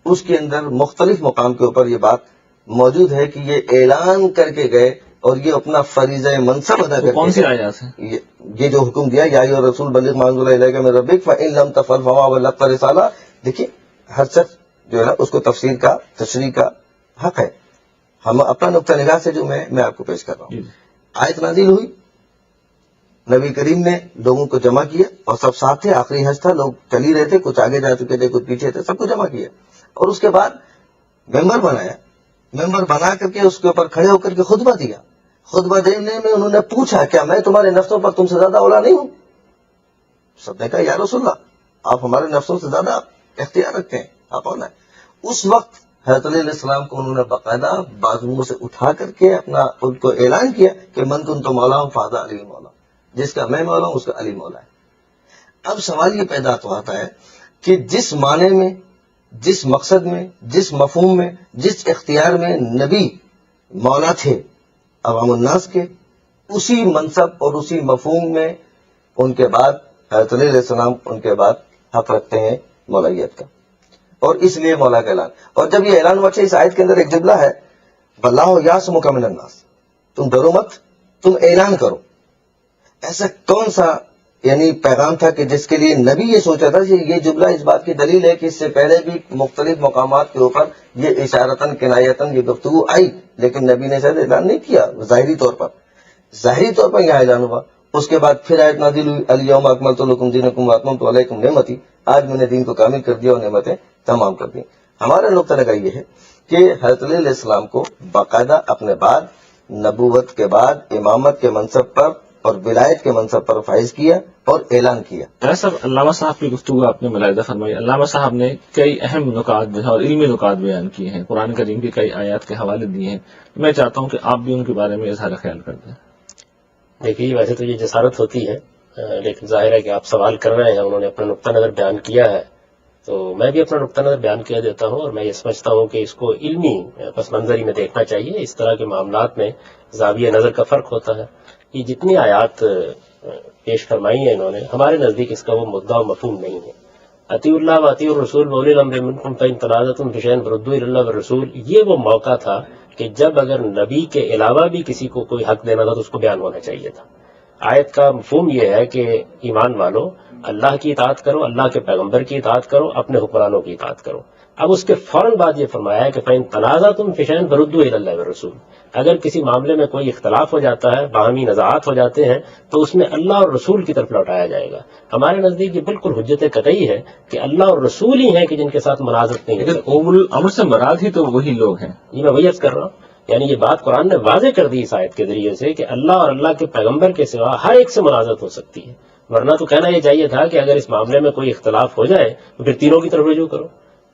اس کے اندر مختلف مقام کے اوپر یہ بات موجود ہے کہ یہ اعلان کر کے گئے اور یہ اپنا فریضہ منصب ادا کر. کون سی آیات ہیں؟ یہ جو حکم دیا یا ایھا الرسول بلغ ما انزل الیک من ربک فإن لم تفعل فما بلغت رسالہ. دیکھیے ہر شخص جو ہے نا اس کو تفسیر کا تشریح کا حق ہے. ہم اپنا نقطہ نگاہ سے جو میں آپ کو پیش کر رہا ہوں. آیت نازل ہوئی، نبی کریم نے لوگوں کو جمع کیا اور سب ساتھ تھے. آخری حج تھا، لوگ چل ہی رہے تھے، کچھ آگے جا چکے تھے، کچھ پیچھے تھے، سب کو جمع کیا. اور اس کے بعد ممبر بنایا، ممبر بنا کر کے اس کے اوپر کھڑے ہو کر کے خطبہ دیا. خطبہ دینے میں انہوں نے پوچھا کیا میں تمہارے نفسوں پر تم سے زیادہ اولا نہیں ہوں؟ سب نے کہا یا رسول اللہ آپ ہمارے نفسوں سے زیادہ اختیار رکھتے ہیں، آپ اولا ہیں. اس وقت حضرت علیہ السلام کو انہوں نے باقاعدہ بازوؤں سے اٹھا کر کے اپنا خود کو اعلان کیا کہ من کنت مولا ہوں فہذا علی مولا، جس کا میں مولا ہوں اس کا علی مولا ہے. اب سوال یہ پیدا تو آتا ہے کہ جس معنی میں، جس مقصد میں، جس مفہوم میں، جس اختیار میں نبی مولا تھے عوام الناس کے، اسی منصب اور اسی مفہوم میں ان کے بعد حضرت علیہ السلام ان کے بعد حق رکھتے ہیں مولائیت کا، اور اس لیے مولا کا اعلان. اور جب یہ اعلان ہوا، اس آیت کے اندر ایک جملہ ہے واللہ یعصمک من الناس، تم ڈرو مت، تم اعلان کرو. ایسا کون سا یعنی پیغام تھا کہ جس کے لیے نبی یہ سوچا تھا؟ یہ جملہ اس بات کی دلیل ہے کہ اس سے پہلے بھی مختلف مقامات کے اوپر یہ اشارتاً کنایتاً یہ گفتگو آئی، لیکن نبی نے شاید اعلان نہیں کیا ظاہری طور پر. ظاہری طور پر یہاں اعلان ہوا. اس کے بعد پھر آیت نازل ہوئی الیوم اکملت لکم دینکم واتممت علیکم نعمتی، آج میں نے دین کو کامل کر دیا اور نعمتیں تمام کر دی. ہمارا نقطہ نگاہ یہ ہے کہ حضرت علیہ السلام کو باقاعدہ اپنے بعد نبوت کے بعد امامت کے منصب پر اور ولایت کے منصب پر فائز کیا اور اعلان کیا. صاحب علامہ صاحب کی گفتگو آپ نے ملاحظہ فرمائی. علامہ صاحب نے کئی اہم نکات جو ہے اور علمی نکات بیان کیے ہیں، قرآن کریم کی کئی آیات کے حوالے دیے ہیں. میں چاہتا ہوں کہ آپ بھی ان کے بارے میں اظہار خیال کر دیں. دیکھیے ویسے تو یہ جسارت ہوتی ہے، لیکن ظاہر ہے کہ آپ سوال کر رہے ہیں، انہوں نے اپنا نقطہ نظر بیان کیا ہے تو میں بھی اپنا نقطہ نظر بیان کیا دیتا ہوں. اور میں یہ سمجھتا ہوں کہ اس کو علمی پس منظری میں دیکھنا چاہیے. اس طرح کے معاملات میں زاویہ نظر کا فرق ہوتا ہے. یہ جتنی آیات پیش فرمائی ہیں انہوں نے، ہمارے نزدیک اس کا وہ مدعا و مفہوم نہیں ہے. اطیعوا اللہ واطیعوا الرسول واولی الامر منکم فإن تنازعتم فی شیء فردوہ الی اللہ والرسول. یہ وہ موقع تھا کہ جب اگر نبی کے علاوہ بھی کسی کو کوئی حق دینا تھا تو اس کو بیان ہونا چاہیے تھا. آیت کا مفہوم یہ ہے کہ ایمان والو اللہ کی اطاعت کرو، اللہ کے پیغمبر کی اطاعت کرو، اپنے حکمرانوں کی اطاعت کرو. اب اس کے فوراً بعد یہ فرمایا ہے کہ فإن تنازعتم فی شیء فردوہ الی اللہ والرسول. اگر کسی معاملے میں کوئی اختلاف ہو جاتا ہے، باہمی نزاعات ہو جاتے ہیں، تو اس میں اللہ اور رسول کی طرف لوٹایا جائے گا. ہمارے نزدیک یہ بالکل حجت قطعی ہے کہ اللہ اور رسول ہی ہیں کہ جن کے ساتھ منازعت نہیں ہے. لیکن اول الامر سے مراد ہی تو وہی لوگ ہیں. یہ میں وہی عرض کر رہا ہوں، یعنی یہ بات قرآن نے واضح کر دی اس آیت کے ذریعے سے کہ اللہ اور اللہ کے پیغمبر کے سوا ہر ایک سے منازعت ہو سکتی ہے. ورنہ تو کہنا یہ چاہیے تھا کہ اگر اس معاملے میں کوئی اختلاف ہو جائے تو پھر تینوں کی طرف رجوع کرو.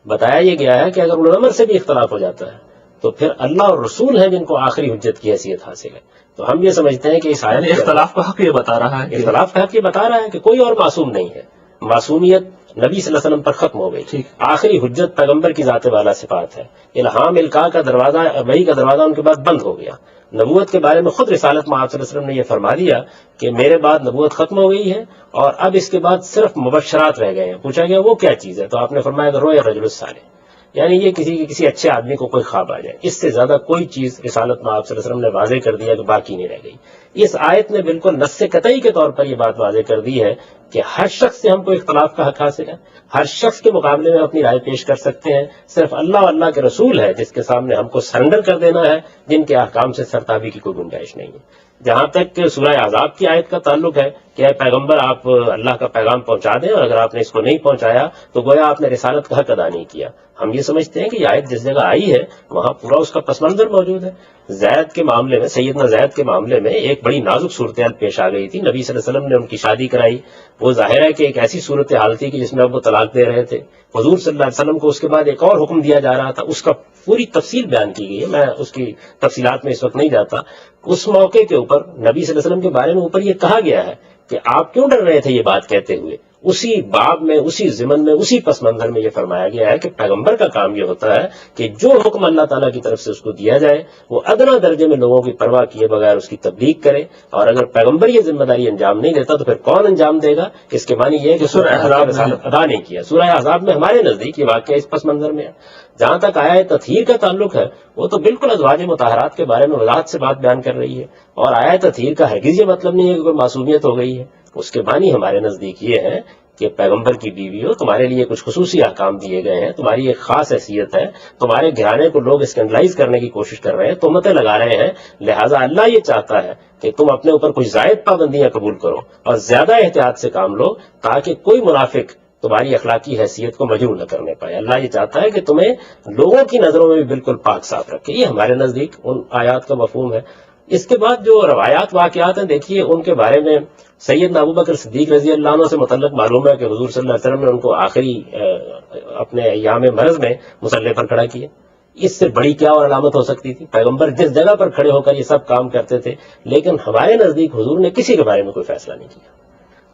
بتایا یہ گیا ہے کہ اگر اول الامر سے بھی اختلاف ہو جاتا ہے تو پھر اللہ اور رسول ہیں جن کو آخری حجت کی حیثیت حاصل ہے. تو ہم یہ سمجھتے ہیں کہ اس آیت اختلاف کا حق یہ بتا رہا ہے، اختلاف کا حق یہ بتا رہا ہے کہ کوئی اور معصوم نہیں ہے. معصومیت نبی صلی اللہ علیہ وسلم پر ختم ہو گئی. آخری حجت پیغمبر کی ذات والا صفات ہے. الہام القاء کا دروازہ، وحی کا دروازہ ان کے بعد بند ہو گیا. نبوت کے بارے میں خود رسالت میں آپ صلی اللہ علیہ وسلم نے یہ فرما دیا کہ میرے بعد نبوت ختم ہو گئی ہے اور اب اس کے بعد صرف مبشرات رہ گئے ہیں. پوچھا گیا وہ کیا چیز ہے تو آپ نے فرمایا کہ رویا الرجل الصالح، یعنی یہ کسی اچھے آدمی کو کوئی خواب آ جائے، اس سے زیادہ کوئی چیز رسالت میں آپ صلی اللہ علیہ وسلم نے واضح کر دیا کہ باقی نہیں رہ گئی۔ اس آیت نے بالکل نص قطعی کے طور پر یہ بات واضح کر دی ہے کہ ہر شخص سے ہم کو اختلاف کا حق حاصل ہے، ہر شخص کے مقابلے میں اپنی رائے پیش کر سکتے ہیں، صرف اللہ اور اللہ کے رسول ہے جس کے سامنے ہم کو سرنڈر کر دینا ہے، جن کے احکام سے سرتابی کی کوئی گنجائش نہیں ہے۔ جہاں تک سورہ احزاب کی آیت کا تعلق ہے کہ اے پیغمبر آپ اللہ کا پیغام پہنچا دیں، اور اگر آپ نے اس کو نہیں پہنچایا تو گویا آپ نے رسالت کا حق ادا نہیں کیا۔ ہم یہ سمجھتے ہیں کہ یہ آیت جس جگہ آئی ہے وہاں پورا اس کا پس منظر موجود ہے۔ زید کے معاملے میں، سیدنا زید کے معاملے میں ایک بڑی نازک صورتحال پیش آ گئی تھی، نبی صلی اللہ علیہ وسلم نے ان کی شادی کرائی، وہ ظاہر ہے کہ ایک ایسی صورتحال تھی کہ جس میں اب وہ طلاق دے رہے تھے، حضور صلی اللہ علیہ وسلم کو اس کے بعد ایک اور حکم دیا جا رہا تھا، اس کا پوری تفصیل بیان کی گئی ہے، میں اس کی تفصیلات میں اس وقت نہیں جاتا۔ اس موقع کے اوپر نبی صلی اللہ علیہ وسلم کے بارے میں اوپر یہ کہا گیا ہے کہ آپ کیوں ڈر رہے تھے یہ بات کہتے ہوئے، اسی باب میں، اسی ضمن میں، اسی پس منظر میں یہ فرمایا گیا ہے کہ پیغمبر کا کام یہ ہوتا ہے کہ جو حکم اللہ تعالیٰ کی طرف سے اس کو دیا جائے وہ ادنا درجے میں لوگوں کی پرواہ کیے بغیر اس کی تبلیغ کرے، اور اگر پیغمبر یہ ذمہ داری انجام نہیں دیتا تو پھر کون انجام دے گا؟ اس کے معنی یہ ہے کہ سورہ احزاب رسالت ادا نہیں کیا۔ سورہ احزاب میں ہمارے نزدیک یہ واقعہ اس پس منظر میں ہے۔ جہاں تک آیت تطہیر کا تعلق ہے، وہ تو بالکل ازواج مطہرات کے بارے میں وضاحت سے بات بیان کر رہی ہے، اور آیت تطہیر کا ہرگز یہ مطلب نہیں ہے کہ کوئی معصومیت ہو گئی ہے۔ اس کے معنی ہمارے نزدیک یہ ہے کہ پیغمبر کی بیویوں، تمہارے لیے کچھ خصوصی احکام دیے گئے ہیں، تمہاری ایک خاص حیثیت ہے، تمہارے گھرانے کو لوگ اسکینڈلائز کرنے کی کوشش کر رہے ہیں، تہمتیں لگا رہے ہیں، لہٰذا اللہ یہ چاہتا ہے کہ تم اپنے اوپر کچھ زائد پابندیاں قبول کرو اور زیادہ احتیاط سے کام لو، تاکہ کوئی منافق تمہاری اخلاقی حیثیت کو مجروح نہ کرنے پائے۔ اللہ یہ چاہتا ہے کہ تمہیں لوگوں کی نظروں میں بھی بالکل پاک صاف رکھے۔ یہ ہمارے نزدیک ان آیات کا مفہوم ہے۔ اس کے بعد جو روایات واقعات ہیں، دیکھیے ان کے بارے میں سیدنا ابوبکر صدیق رضی اللہ عنہ سے متعلق معلوم ہے کہ حضور صلی اللہ علیہ وسلم نے ان کو آخری اپنے ایام مرض میں مصلی پر کھڑا کیا۔ اس سے بڑی کیا اور علامت ہو سکتی تھی؟ پیغمبر جس جگہ پر کھڑے ہو کر یہ سب کام کرتے تھے، لیکن ہمارے نزدیک حضور نے کسی کے بارے میں کوئی فیصلہ نہیں کیا۔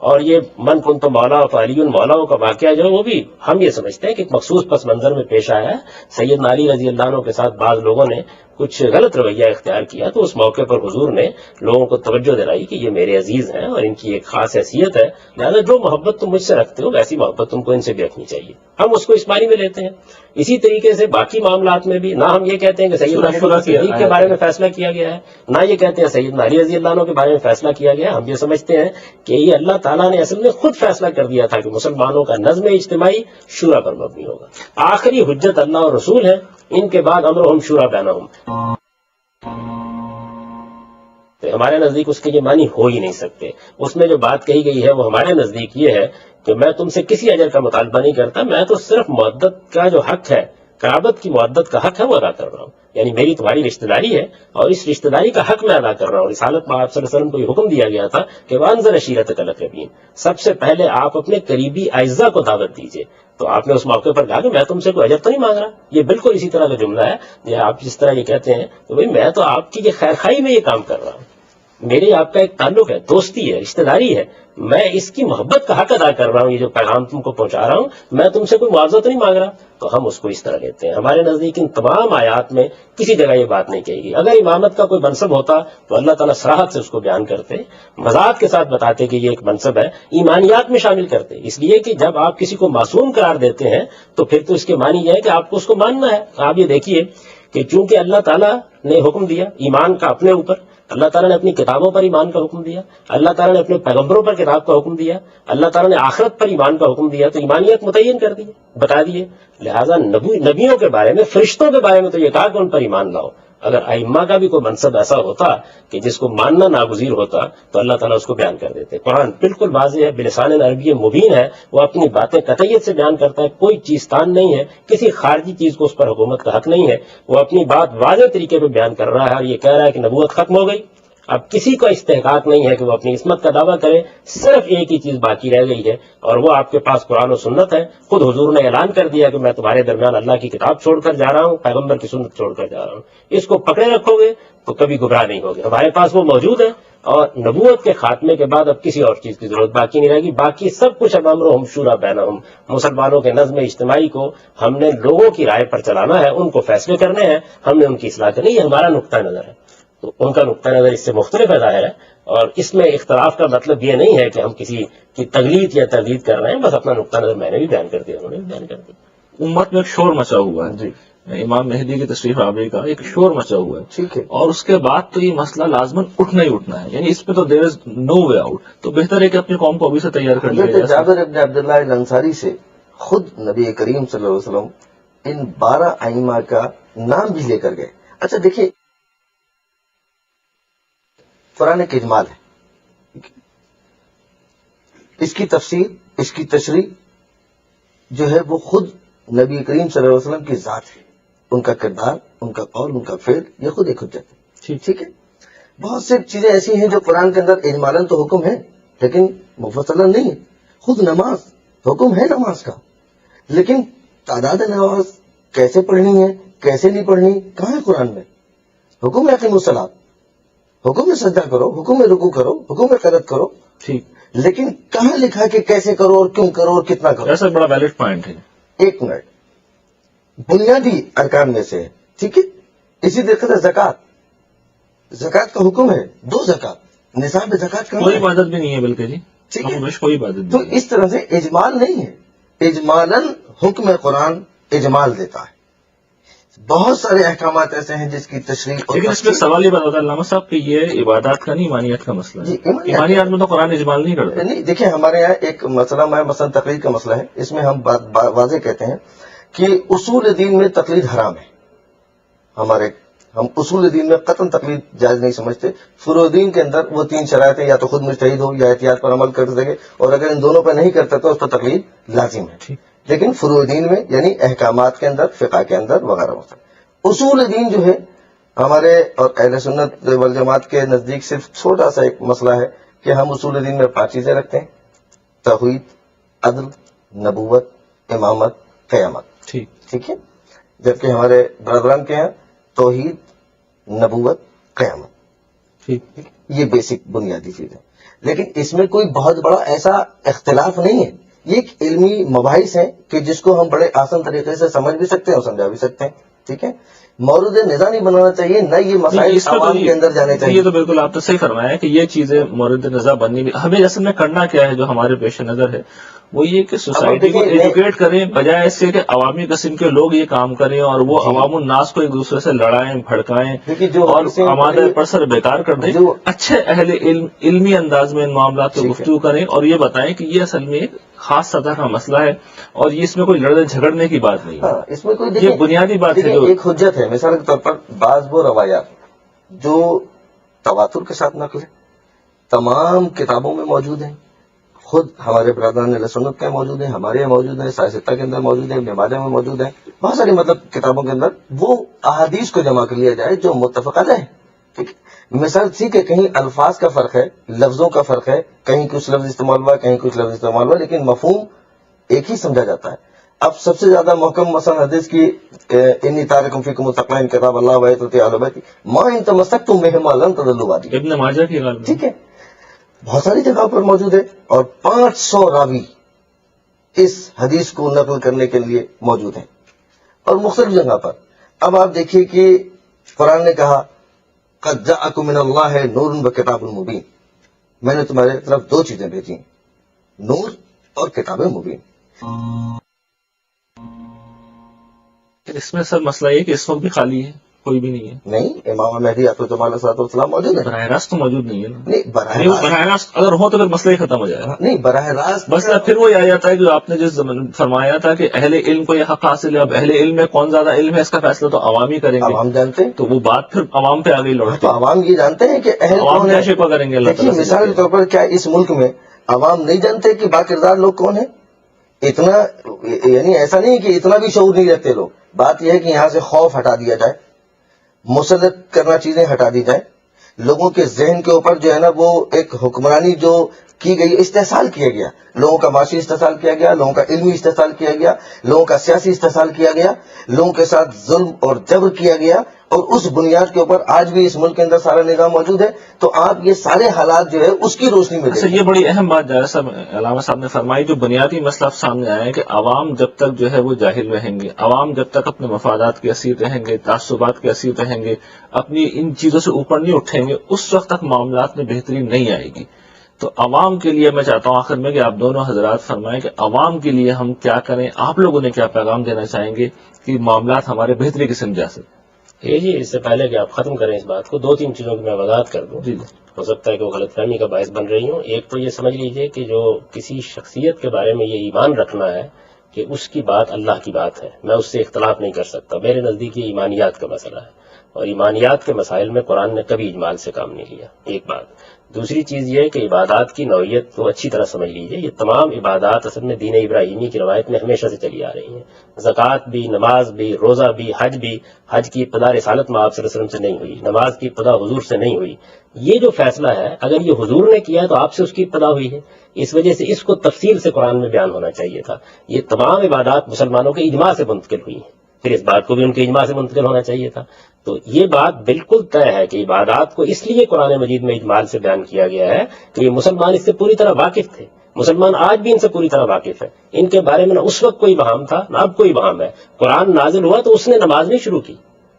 اور یہ من کنت مولا فعلی مولاؤں کا واقعہ جو ہے وہ بھی ہم یہ سمجھتے ہیں کہ ایک مخصوص پس منظر میں پیش آیا ہے۔ سیدنا علی رضی اللہ عنہ کے ساتھ بعض لوگوں نے کچھ غلط رویہ اختیار کیا، تو اس موقع پر حضور نے لوگوں کو توجہ دلائی کہ یہ میرے عزیز ہیں اور ان کی ایک خاص حیثیت ہے، لہٰذا جو محبت تم مجھ سے رکھتے ہو ویسی محبت تم کو ان سے بھی رکھنی چاہیے۔ ہم اس کو اس معنی میں لیتے ہیں۔ اسی طریقے سے باقی معاملات میں بھی نہ ہم یہ کہتے ہیں کہ سیدنا ابوبکر صدیق کے بارے میں فیصلہ کیا گیا ہے، نہ یہ کہتے ہیں سیدنا علی رضی اللہ عنہ کے بارے میں فیصلہ کیا گیا ہے۔ ہم یہ سمجھتے ہیں کہ یہ اللہ تعالیٰ نے اصل میں خود فیصلہ کر دیا تھا کہ مسلمانوں کا نظم اجتماعی شورا پر مبنی ہوگا۔ آخری حجت اللہ اور رسول ہے، ان کے بعد امرہم شورا بینہم۔ ہمارے نزدیک اس کے یہ معنی ہو ہی نہیں سکتے۔ اس میں جو بات کہی گئی ہے وہ ہمارے نزدیک یہ ہے کہ میں تم سے کسی اجر کا مطالبہ نہیں کرتا، میں تو صرف مودت کا جو حق ہے، قرابت کی مودت کا حق ہے وہ ادا کر رہا ہوں، یعنی میری تمہاری رشتہ داری ہے اور اس رشتہ داری کا حق میں ادا کر رہا ہوں۔ رسالت میں آپ صلی اللہ علیہ وسلم کو یہ حکم دیا گیا تھا کہ وانذر عشیرتک الاقربین، سب سے پہلے آپ اپنے قریبی اعزاء کو دعوت دیجیے۔ تو آپ نے اس موقع پر کہا کہ میں تم سے کوئی اجر تو نہیں مانگ رہا۔ یہ بالکل اسی طرح کا جملہ ہے یہ آپ جس طرح یہ کہتے ہیں کہ بھائی میں تو آپ کی یہ خیر خواہی میں یہ کام کر رہا ہوں، میرے آپ کا ایک تعلق ہے، دوستی ہے، رشتہ داری ہے، میں اس کی محبت کا حق ادا کر رہا ہوں، یہ جو پیغام تم کو پہنچا رہا ہوں، میں تم سے کوئی معاوضہ تو نہیں مانگ رہا۔ تو ہم اس کو اس طرح لیتے ہیں۔ ہمارے نزدیک ان تمام آیات میں کسی جگہ یہ بات نہیں کہی گئی۔ اگر امامت کا کوئی منصب ہوتا تو اللہ تعالیٰ صراحت سے اس کو بیان کرتے، وضاحت کے ساتھ بتاتے کہ یہ ایک منصب ہے، ایمانیات میں شامل کرتے، اس لیے کہ جب آپ کسی کو معصوم قرار دیتے ہیں تو پھر تو اس کے معنی یہ ہے کہ آپ کو اس کو ماننا ہے۔ آپ یہ دیکھیے کہ چونکہ اللہ تعالیٰ نے حکم دیا ایمان کا اپنے اوپر، اللہ تعالیٰ نے اپنی کتابوں پر ایمان کا حکم دیا، اللہ تعالیٰ نے اپنے پیغمبروں پر کتاب کا حکم دیا، اللہ تعالیٰ نے آخرت پر ایمان کا حکم دیا، تو ایمانیت متعین کر دی، بتا دیے۔ لہٰذا نبیوں کے بارے میں، فرشتوں کے بارے میں تو یہ کہا کہ ان پر ایمان لاؤ۔ اگر ائمہ کا بھی کوئی منصب ایسا ہوتا کہ جس کو ماننا ناگزیر ہوتا تو اللہ تعالیٰ اس کو بیان کر دیتے۔ قرآن بالکل واضح ہے، بلسان عربی مبین ہے، وہ اپنی باتیں قطعیت سے بیان کرتا ہے، کوئی چیز تان نہیں ہے، کسی خارجی چیز کو اس پر حکومت کا حق نہیں ہے، وہ اپنی بات واضح طریقے پہ بیان کر رہا ہے اور یہ کہہ رہا ہے کہ نبوت ختم ہو گئی، اب کسی کو استحقاق نہیں ہے کہ وہ اپنی عصمت کا دعویٰ کرے، صرف ایک ہی چیز باقی رہ گئی ہے اور وہ آپ کے پاس قرآن و سنت ہے۔ خود حضور نے اعلان کر دیا کہ میں تمہارے درمیان اللہ کی کتاب چھوڑ کر جا رہا ہوں، پیغمبر کی سنت چھوڑ کر جا رہا ہوں، اس کو پکڑے رکھو گے تو کبھی گمراہ نہیں ہوگے۔ ہمارے پاس وہ موجود ہے اور نبوت کے خاتمے کے بعد اب کسی اور چیز کی ضرورت باقی نہیں رہے گی، باقی سب کچھ اب امرہم شورا بینہم، مسلمانوں کے نظم اجتماعی کو ہم نے لوگوں کی رائے پر چلانا ہے، ان کو فیصلے کرنے ہیں، ہم نے ان کی اصلاح کرنی، یہ ہمارا نقطہ نظر ہے۔ تو ان کا نقطہ نظر اس سے مختلف ہے ظاہر ہے، اور اس میں اختلاف کا مطلب یہ نہیں ہے کہ ہم کسی کی تقلید یا تردید کر رہے ہیں، بس اپنا نقطہ نظر میں نے بھی بیان کر دیا، انہوں نے بھی بیان کر دیا۔ امت میں ایک شور مچا ہوا ہے، جی امام مہدی کی تشریف آوری کا ایک شور مچا ہوا ہے، ٹھیک ہے. اور اس کے بعد تو یہ مسئلہ لازماً اٹھنا ہی اٹھنا ہے، یعنی اس پہ تو دیر از نو وے آؤٹ. تو بہتر ہے کہ اپنی قوم کو ابھی سے تیار کر لیا حضرت جائے. جابر ابن عبداللہ الانصاری سے خود نبی کریم صلی اللہ علیہ وسلم ان 12 ائمہ کا نام بھی لے کر گئے. اچھا دیکھیے، قرآن ایک اجمال ہے، اس کی تفسیر، اس کی تشریح جو ہے وہ خود نبی کریم صلی اللہ علیہ وسلم کی ذات ہے. ان کا کردار، ان کا قول، ان کا فعل، یہ خود ایک حجت ہے. ٹھیک ہے. بہت سی چیزیں ایسی ہیں جو قرآن کے اندر اجمالاً تو حکم ہے لیکن مفصلاً نہیں ہے. خود نماز حکم ہے نماز کا، لیکن تعداد نماز کیسے پڑھنی ہے، کیسے نہیں پڑھنی، کہاں ہے قرآن میں؟ حکم ہے اقیموا الصلاۃ، حکم ہے سجدہ کرو، حکم ہے رکوع کرو، حکم ہے قنوت کرو، ٹھیک، لیکن کہاں لکھا کہ کیسے کرو اور کیوں کرو اور کتنا کرو؟ ایسا بڑا ویلڈ پوائنٹ ہے. ایک منٹ، بنیادی ارکان میں سے ہے. ٹھیک ہے. اسی طریقے سے زکوٰۃ، زکوٰۃ کا حکم ہے 2 زکوٰۃ، نصاب زکوٰۃ کا کوئی عبادت بھی نہیں ہے بلکہ جی، ٹھیک ہے. کوئی عبادت تو نہیں ہے. اس طرح سے اجمال نہیں ہے، اجمالاً حکم قرآن اجمال دیتا ہے. بہت سارے احکامات ایسے ہیں جس کی تشریح اور لیکن اس میں سوال یہ بات ہوتا ہے علامہ صاحب کہ یہ عبادات کا نہیں، ایمانیت کا مسئلہ ہے. جی، ایمانیات میں تو قرآن اجمال نہیں کرتا. نہیں. دیکھیں ہمارے یہاں ایک مسئلہ مثلا تقلید کا مسئلہ ہے، اس میں ہم واضح کہتے ہیں کہ اصول دین میں تقلید حرام ہے. ہم اصول دین میں قطعاً تقلید جائز نہیں سمجھتے. فروع دین کے اندر وہ 3 شرائط ہیں، یا تو خود مجتہد ہو یا احتیاط پر عمل کر سکے، اور اگر ان دونوں پر نہیں کرتا تو اس پر تقلید لازم ہے. لیکن فروع دین میں یعنی احکامات کے اندر، فقہ کے اندر وغیرہ وغیرہ. اصول دین جو ہے ہمارے اور اہل سنت والجماعت کے نزدیک صرف چھوٹا سا ایک مسئلہ ہے کہ ہم اصول دین میں 5 چیزیں رکھتے ہیں: توحید، عدل، نبوت، امامت، قیامت. ٹھیک ہے. جبکہ ہمارے برادران کے ہیں توحید، نبوت، قیامت. یہ بیسک بنیادی چیز ہے. لیکن اس میں کوئی بہت بڑا ایسا اختلاف نہیں ہے. یہ ایک علمی مباحث ہیں کہ جس کو ہم بڑے آسان طریقے سے سمجھ بھی سکتے ہیں اور سمجھا بھی سکتے ہیں. ٹھیک ہے. مورد نظر نہیں بنانا چاہیے، نہ یہ مسائل عوام کے اندر جانے چاہیے. یہ تو بالکل آپ نے صحیح فرمایا کہ یہ چیزیں مورد نظر بننی بھی. ہمیں اصل میں کرنا کیا ہے جو ہمارے پیش نظر ہے وہ یہ کہ سوسائٹی کو ایجوکیٹ کریں، بجائے اس سے کہ عوامی قسم کے لوگ یہ کام کریں اور وہ عوام الناس کو ایک دوسرے سے لڑائیں، بھڑکائیں اور آمادہ پرسر بیکار کر دیں. اچھے اہل علم علمی انداز میں ان معاملات کو گفتگو کریں اور یہ بتائیں کہ یہ اصل میں ایک خاص سطح کا مسئلہ ہے اور یہ اس میں کوئی لڑنے جھگڑنے کی بات نہیں ہے. اس میں کوئی یہ بنیادی بات ہے. ایک حجت ہے مثال کے طور پر بعض وہ روایات جو تواتر کے ساتھ نقل ہے، تمام کتابوں میں موجود ہیں. خود ہمارے برادران اہل سنت کے موجود ہیں، ہمارے یہاں موجود ہیں، سائستہ کے اندر موجود ہیں، ابن ماجہ میں موجود ہیں، بہت ساری کتابوں کے اندر وہ احادیث کو جمع کر لیا جائے جو متفق علیہ ہے. ٹھیک ہے. مثال ٹھیک ہے، کہیں الفاظ کا فرق ہے، لفظوں کا فرق ہے، کہیں کچھ لفظ استعمال ہوا، کہیں کچھ لفظ استعمال ہوا، لیکن مفہوم ایک ہی سمجھا جاتا ہے. اب سب سے زیادہ محکم مثلا حدیث کی انی تارکم فیکم الثقلین کتاب اللہ و آیۃ اہل بیت ما ان تمسکتم بہما لن تضلوا بعدی. ابن ماجہ کی غالب. ٹھیک ہے. بہت ساری جگہ پر موجود ہے اور 500 راوی اس حدیث کو نقل کرنے کے لیے موجود ہیں اور مختلف جگہ پر. اب آپ دیکھیے کہ قرآن نے کہا قد جاءکم من اللہ نور و کتاب مبین، میں نے تمہارے طرف 2 چیزیں بھیجی ہیں، نور اور کتاب مبین. اس میں سر مسئلہ یہ کہ اس وقت بھی خالی ہے، کوئی بھی نہیں ہے. نہیں، امام مہدی علیہ السلام موجود ہے. براہ راست تو موجود نہیں ہے. نہیں، براہ راست اگر ہو تو پھر مسئلہ ہی ختم ہو جائے گا. نہیں، براہ راست مسئلہ پھر وہی آ جاتا ہے جو آپ نے جس فرمایا تھا کہ اہل علم کو یہ حق حاصل ہے. اب اہل علم میں کون زیادہ علم ہے اس کا فیصلہ تو عوام ہی کریں گے. عوام جانتے ہیں، تو وہ بات پھر عوام پہ آ گئی لوٹ. تو عوام یہ جانتے ہیں کہ اہل عوام کون کیا ہے. شکوہ کریں گے اللہ دیکھیے تعالیٰ سے؟ مثال کے طور پر کیا اس ملک میں عوام نہیں جانتے کہ باکردار لوگ کون ہیں؟ اتنا یعنی ایسا نہیں کہ اتنا بھی شعور نہیں رکھتے لوگ. بات یہ ہے کہ یہاں سے خوف ہٹا دیا جائے، مسلط کرنا چیزیں ہٹا دی جائیں، لوگوں کے ذہن کے اوپر جو ہے نا وہ ایک حکمرانی جو کی گئی استحصال کیا گیا، لوگوں کا معاشی استحصال کیا گیا، لوگوں کا علمی استحصال کیا گیا، لوگوں کا سیاسی استحصال کیا گیا، لوگوں کے ساتھ ظلم اور جبر کیا گیا، اور اس بنیاد کے اوپر آج بھی اس ملک کے اندر سارا نظام موجود ہے. تو آپ یہ سارے حالات جو ہے اس کی روشنی میں اچھا، یہ بڑی اہم بات علامہ صاحب نے فرمائی. جو بنیادی مسئلہ سامنے آیا ہے کہ عوام جب تک جو ہے وہ جاہل رہیں گے، عوام جب تک اپنے مفادات کے اسیر رہیں گے، تعصبات کے اسیر رہیں گے، اپنی ان چیزوں سے اوپر نہیں اٹھیں گے، اس وقت تک معاملات میں بہتری نہیں آئے گی. تو عوام کے لیے میں چاہتا ہوں آخر میں کہ آپ دونوں حضرات فرمائیں کہ عوام کے لیے ہم کیا کریں، آپ لوگوں نے کیا پیغام دینا چاہیں گے کہ معاملات ہمارے بہتری کی سمت جا سکے؟ جی اس سے پہلے کہ آپ ختم کریں اس بات کو، 2-3 چیزوں کی میں وضاحت کر دوں. جی ہو سکتا ہے کہ وہ غلط فہمی کا باعث بن رہی ہوں. ایک تو یہ سمجھ لیجئے کہ جو کسی شخصیت کے بارے میں یہ ایمان رکھنا ہے کہ اس کی بات اللہ کی بات ہے، میں اس سے اختلاف نہیں کر سکتا، میرے نزدیک یہ ایمانیات کا مسئلہ ہے، اور ایمانیات کے مسائل میں قرآن نے کبھی اجمال سے کام نہیں لیا. ایک بات. دوسری چیز یہ ہے کہ عبادات کی نوعیت کو اچھی طرح سمجھ لیجئے. یہ تمام عبادات اصل میں دین ابراہیمی کی روایت میں ہمیشہ سے چلی آ رہی ہیں. زکوٰۃ بھی، نماز بھی، روزہ بھی، حج بھی. حج کی ابتدا رسالت میں آپ صلی اللہ علیہ وسلم سے نہیں ہوئی، نماز کی ابتدا حضور سے نہیں ہوئی. یہ جو فیصلہ ہے اگر یہ حضور نے کیا ہے تو آپ سے اس کی ابتدا ہوئی ہے، اس وجہ سے اس کو تفصیل سے قرآن میں بیان ہونا چاہیے تھا. یہ تمام عبادات مسلمانوں کے اجماع سے منتقل ہوئی ہیں، پھر اس بات کو بھی ان کے اجماع سے منتقل ہونا چاہیے تھا. تو یہ بات بالکل طے ہے کہ عبادات کو اس لیے قرآن مجید میں اجمال سے بیان کیا گیا ہے کہ یہ مسلمان اس سے پوری طرح واقف تھے. مسلمان آج بھی ان سے پوری طرح واقف ہے. ان کے بارے میں نہ اس وقت کوئی بہام تھا نہ اب کوئی بہام ہے. قرآن نازل ہوا تو اس نے نماز نہیں شروع کی،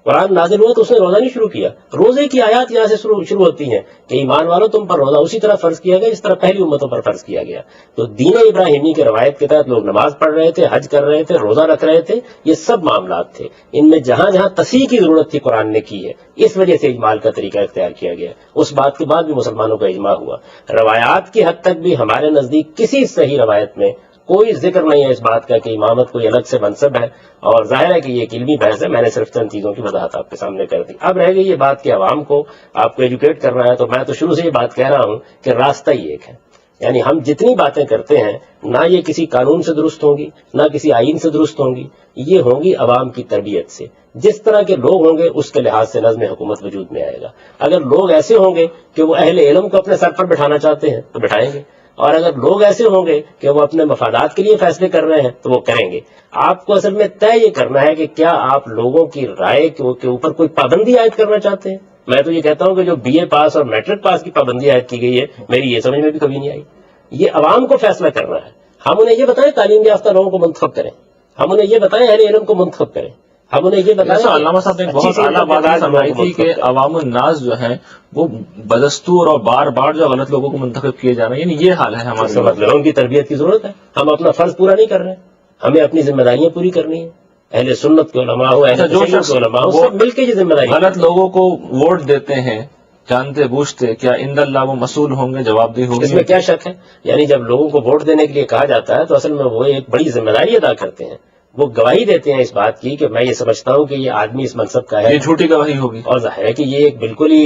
قرآن نازل ہوا تو اس نے روزہ نہیں شروع کیا. روزے کی آیات یہاں سے شروع ہوتی ہیں کہ ایمان والوں تم پر روزہ اسی طرح فرض کیا گیا جس طرح پہلی امتوں پر فرض کیا گیا. تو دین ابراہیمی کے روایت کے تحت لوگ نماز پڑھ رہے تھے، حج کر رہے تھے، روزہ رکھ رہے تھے. یہ سب معاملات تھے، ان میں جہاں جہاں تصحیح کی ضرورت تھی قرآن نے کی ہے، اس وجہ سے اجمال کا طریقہ اختیار کیا گیا. اس بات کے بعد بھی مسلمانوں کا اجماع ہوا. روایات کی حد تک بھی ہمارے نزدیک کسی صحیح روایت میں کوئی ذکر نہیں ہے اس بات کا کہ امامت کوئی الگ سے منصب ہے، اور ظاہر ہے کہ یہ ایک علمی بحث ہے. میں نے صرف چند چیزوں کی وضاحت آپ کے سامنے کر دی. اب رہ گئی یہ بات کہ عوام کو آپ کو ایجوکیٹ کرنا ہے، تو میں تو شروع سے یہ بات کہہ رہا ہوں کہ راستہ ہی ایک ہے. یعنی ہم جتنی باتیں کرتے ہیں نہ یہ کسی قانون سے درست ہوں گی نہ کسی آئین سے درست ہوں گی، یہ ہوں گی عوام کی تربیت سے. جس طرح کے لوگ ہوں گے اس کے لحاظ سے نظم حکومت وجود میں آئے گا. اگر لوگ ایسے ہوں گے کہ وہ اہل علم کو اپنے سر پر بٹھانا چاہتے ہیں تو بٹھائیں گے، اور اگر لوگ ایسے ہوں گے کہ وہ اپنے مفادات کے لیے فیصلے کر رہے ہیں تو وہ کریں گے. آپ کو اصل میں طے یہ کرنا ہے کہ کیا آپ لوگوں کی رائے کے اوپر کوئی پابندی عائد کرنا چاہتے ہیں. میں تو یہ کہتا ہوں کہ جو بی اے پاس اور میٹرک پاس کی پابندی عائد کی گئی ہے میری یہ سمجھ میں بھی کبھی نہیں آئی. یہ عوام کو فیصلہ کرنا ہے. ہم انہیں یہ بتائیں تعلیم یافتہ لوگوں کو منتخب کریں، ہم انہیں یہ بتائیں اہل علم کو منتخب کریں، ہم انہیں یہ بتائیں. علامہ صاحب نے بہت اعلیٰ بات فرمائی تھی کہ عوام الناس جو ہیں وہ بدستور اور بار بار جو غلط لوگوں کو منتخب کیے جا رہے ہیں، یعنی یہ حال ہے ہمارے. مطلب ان کی تربیت کی ضرورت ہے. ہم اپنا فرض پورا نہیں کر رہے ہیں، ہمیں اپنی ذمہ داریاں پوری کرنی ہیں. اہل سنت کے علماء ہو، اہل تشیع کے علماء ہو، سب مل کے یہ ذمہ داری. غلط لوگوں کو ووٹ دیتے ہیں جانتے بوجھتے، کیا عند اللہ وہ مسئول ہوں گے، جواب دہ ہوں گے؟ اس میں کیا شک ہے؟ یعنی جب لوگوں کو ووٹ دینے کے لیے کہا جاتا ہے تو اصل میں وہ ایک بڑی ذمہ داری ادا کرتے ہیں. وہ گواہی دیتے ہیں اس بات کی کہ میں یہ سمجھتا ہوں کہ یہ آدمی اس منصب کا ہے. یہ جھوٹی گواہی ہوگی، اور ظاہر ہے کہ یہ ایک بالکل ہی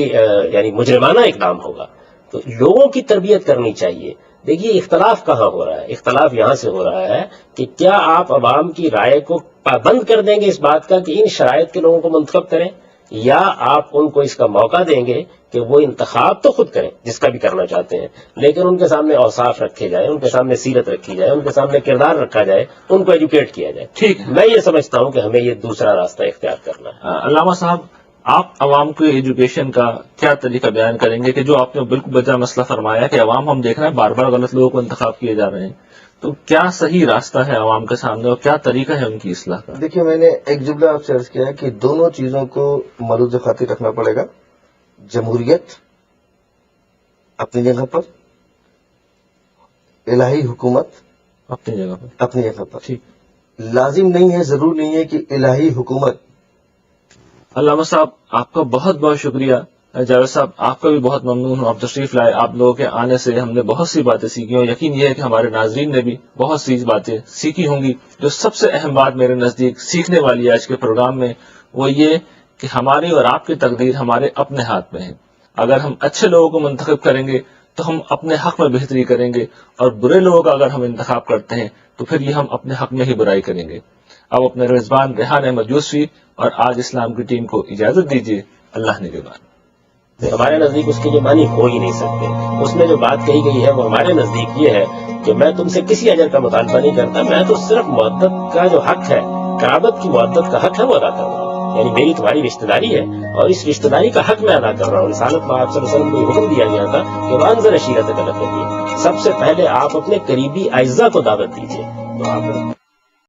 یعنی مجرمانہ اقدام ہوگا. تو لوگوں کی تربیت کرنی چاہیے. دیکھیے اختلاف کہاں ہو رہا ہے؟ اختلاف یہاں سے ہو رہا ہے کہ کیا آپ عوام کی رائے کو پابند کر دیں گے اس بات کا کہ ان شرائط کے لوگوں کو منتخب کریں، یا آپ ان کو اس کا موقع دیں گے کہ وہ انتخاب تو خود کریں جس کا بھی کرنا چاہتے ہیں، لیکن ان کے سامنے اوصاف رکھے جائیں، ان کے سامنے سیرت رکھی جائے، ان کے سامنے کردار رکھا جائے، ان کو ایجوکیٹ کیا جائے. ٹھیک. میں یہ سمجھتا ہوں کہ ہمیں یہ دوسرا راستہ اختیار کرنا ہے. علامہ صاحب آپ عوام کو ایجوکیشن کا کیا طریقہ بیان کریں گے کہ جو آپ نے بالکل بجا مسئلہ فرمایا کہ عوام ہم دیکھ رہے ہیں بار بار غلط لوگوں کو انتخاب کیے جا رہے ہیں، تو کیا صحیح راستہ ہے عوام کے سامنے اور کیا طریقہ ہے ان کی اصلاح کا؟ دیکھیے میں نے ایک جملہ آپ سے عرض کیا ہے کہ دونوں چیزوں کو ملوز خاطر رکھنا پڑے گا. جمہوریت اپنی جگہ پر، الہی حکومت اپنی جگہ پر. اپنی جگہ پر. ٹھیک. لازم نہیں ہے، ضرور نہیں ہے کہ الہی حکومت. علامہ صاحب آپ کا بہت بہت شکریہ. جاوید صاحب آپ کا بھی بہت ممنون ہوں، آپ تشریف لائے. آپ لوگوں کے آنے سے ہم نے بہت سی باتیں سیکھی اور یقین یہ ہے کہ ہمارے ناظرین نے بھی بہت سی باتیں سیکھی ہوں گی. جو سب سے اہم بات میرے نزدیک سیکھنے والی ہے آج کے پروگرام میں وہ یہ کہ ہماری اور آپ کی تقدیر ہمارے اپنے ہاتھ میں ہے. اگر ہم اچھے لوگوں کو منتخب کریں گے تو ہم اپنے حق میں بہتری کریں گے، اور برے لوگوں کا اگر ہم انتخاب کرتے ہیں تو پھر یہ ہم اپنے حق میں ہی برائی کریں گے. اب اپنے رضوان ریحان احمد یوسفی اور آج اسلام کی ٹیم کو اجازت دیجیے. اللہ نگہبان. ہمارے نزدیک اس کے یہ معنی ہو ہی نہیں سکتے. اس میں جو بات کہی گئی ہے وہ ہمارے نزدیک یہ ہے کہ میں تم سے کسی اجر کا مطالبہ نہیں کرتا، میں تو صرف مودت کا جو حق ہے، قرابت کی مودت کا حق ہے وہ ادا کر رہا ہوں. یعنی میری تمہاری رشتہ داری ہے اور اس رشتہ داری کا حق میں ادا کر رہا ہوں. رسالت میں آپ صلی اللہ علیہ وسلم کو یہ حکم دیا گیا تھا کہ وانذر عشیرتک الاقربین، سب سے پہلے آپ اپنے قریبی اعزاء کو دعوت دیجیے. تو آپ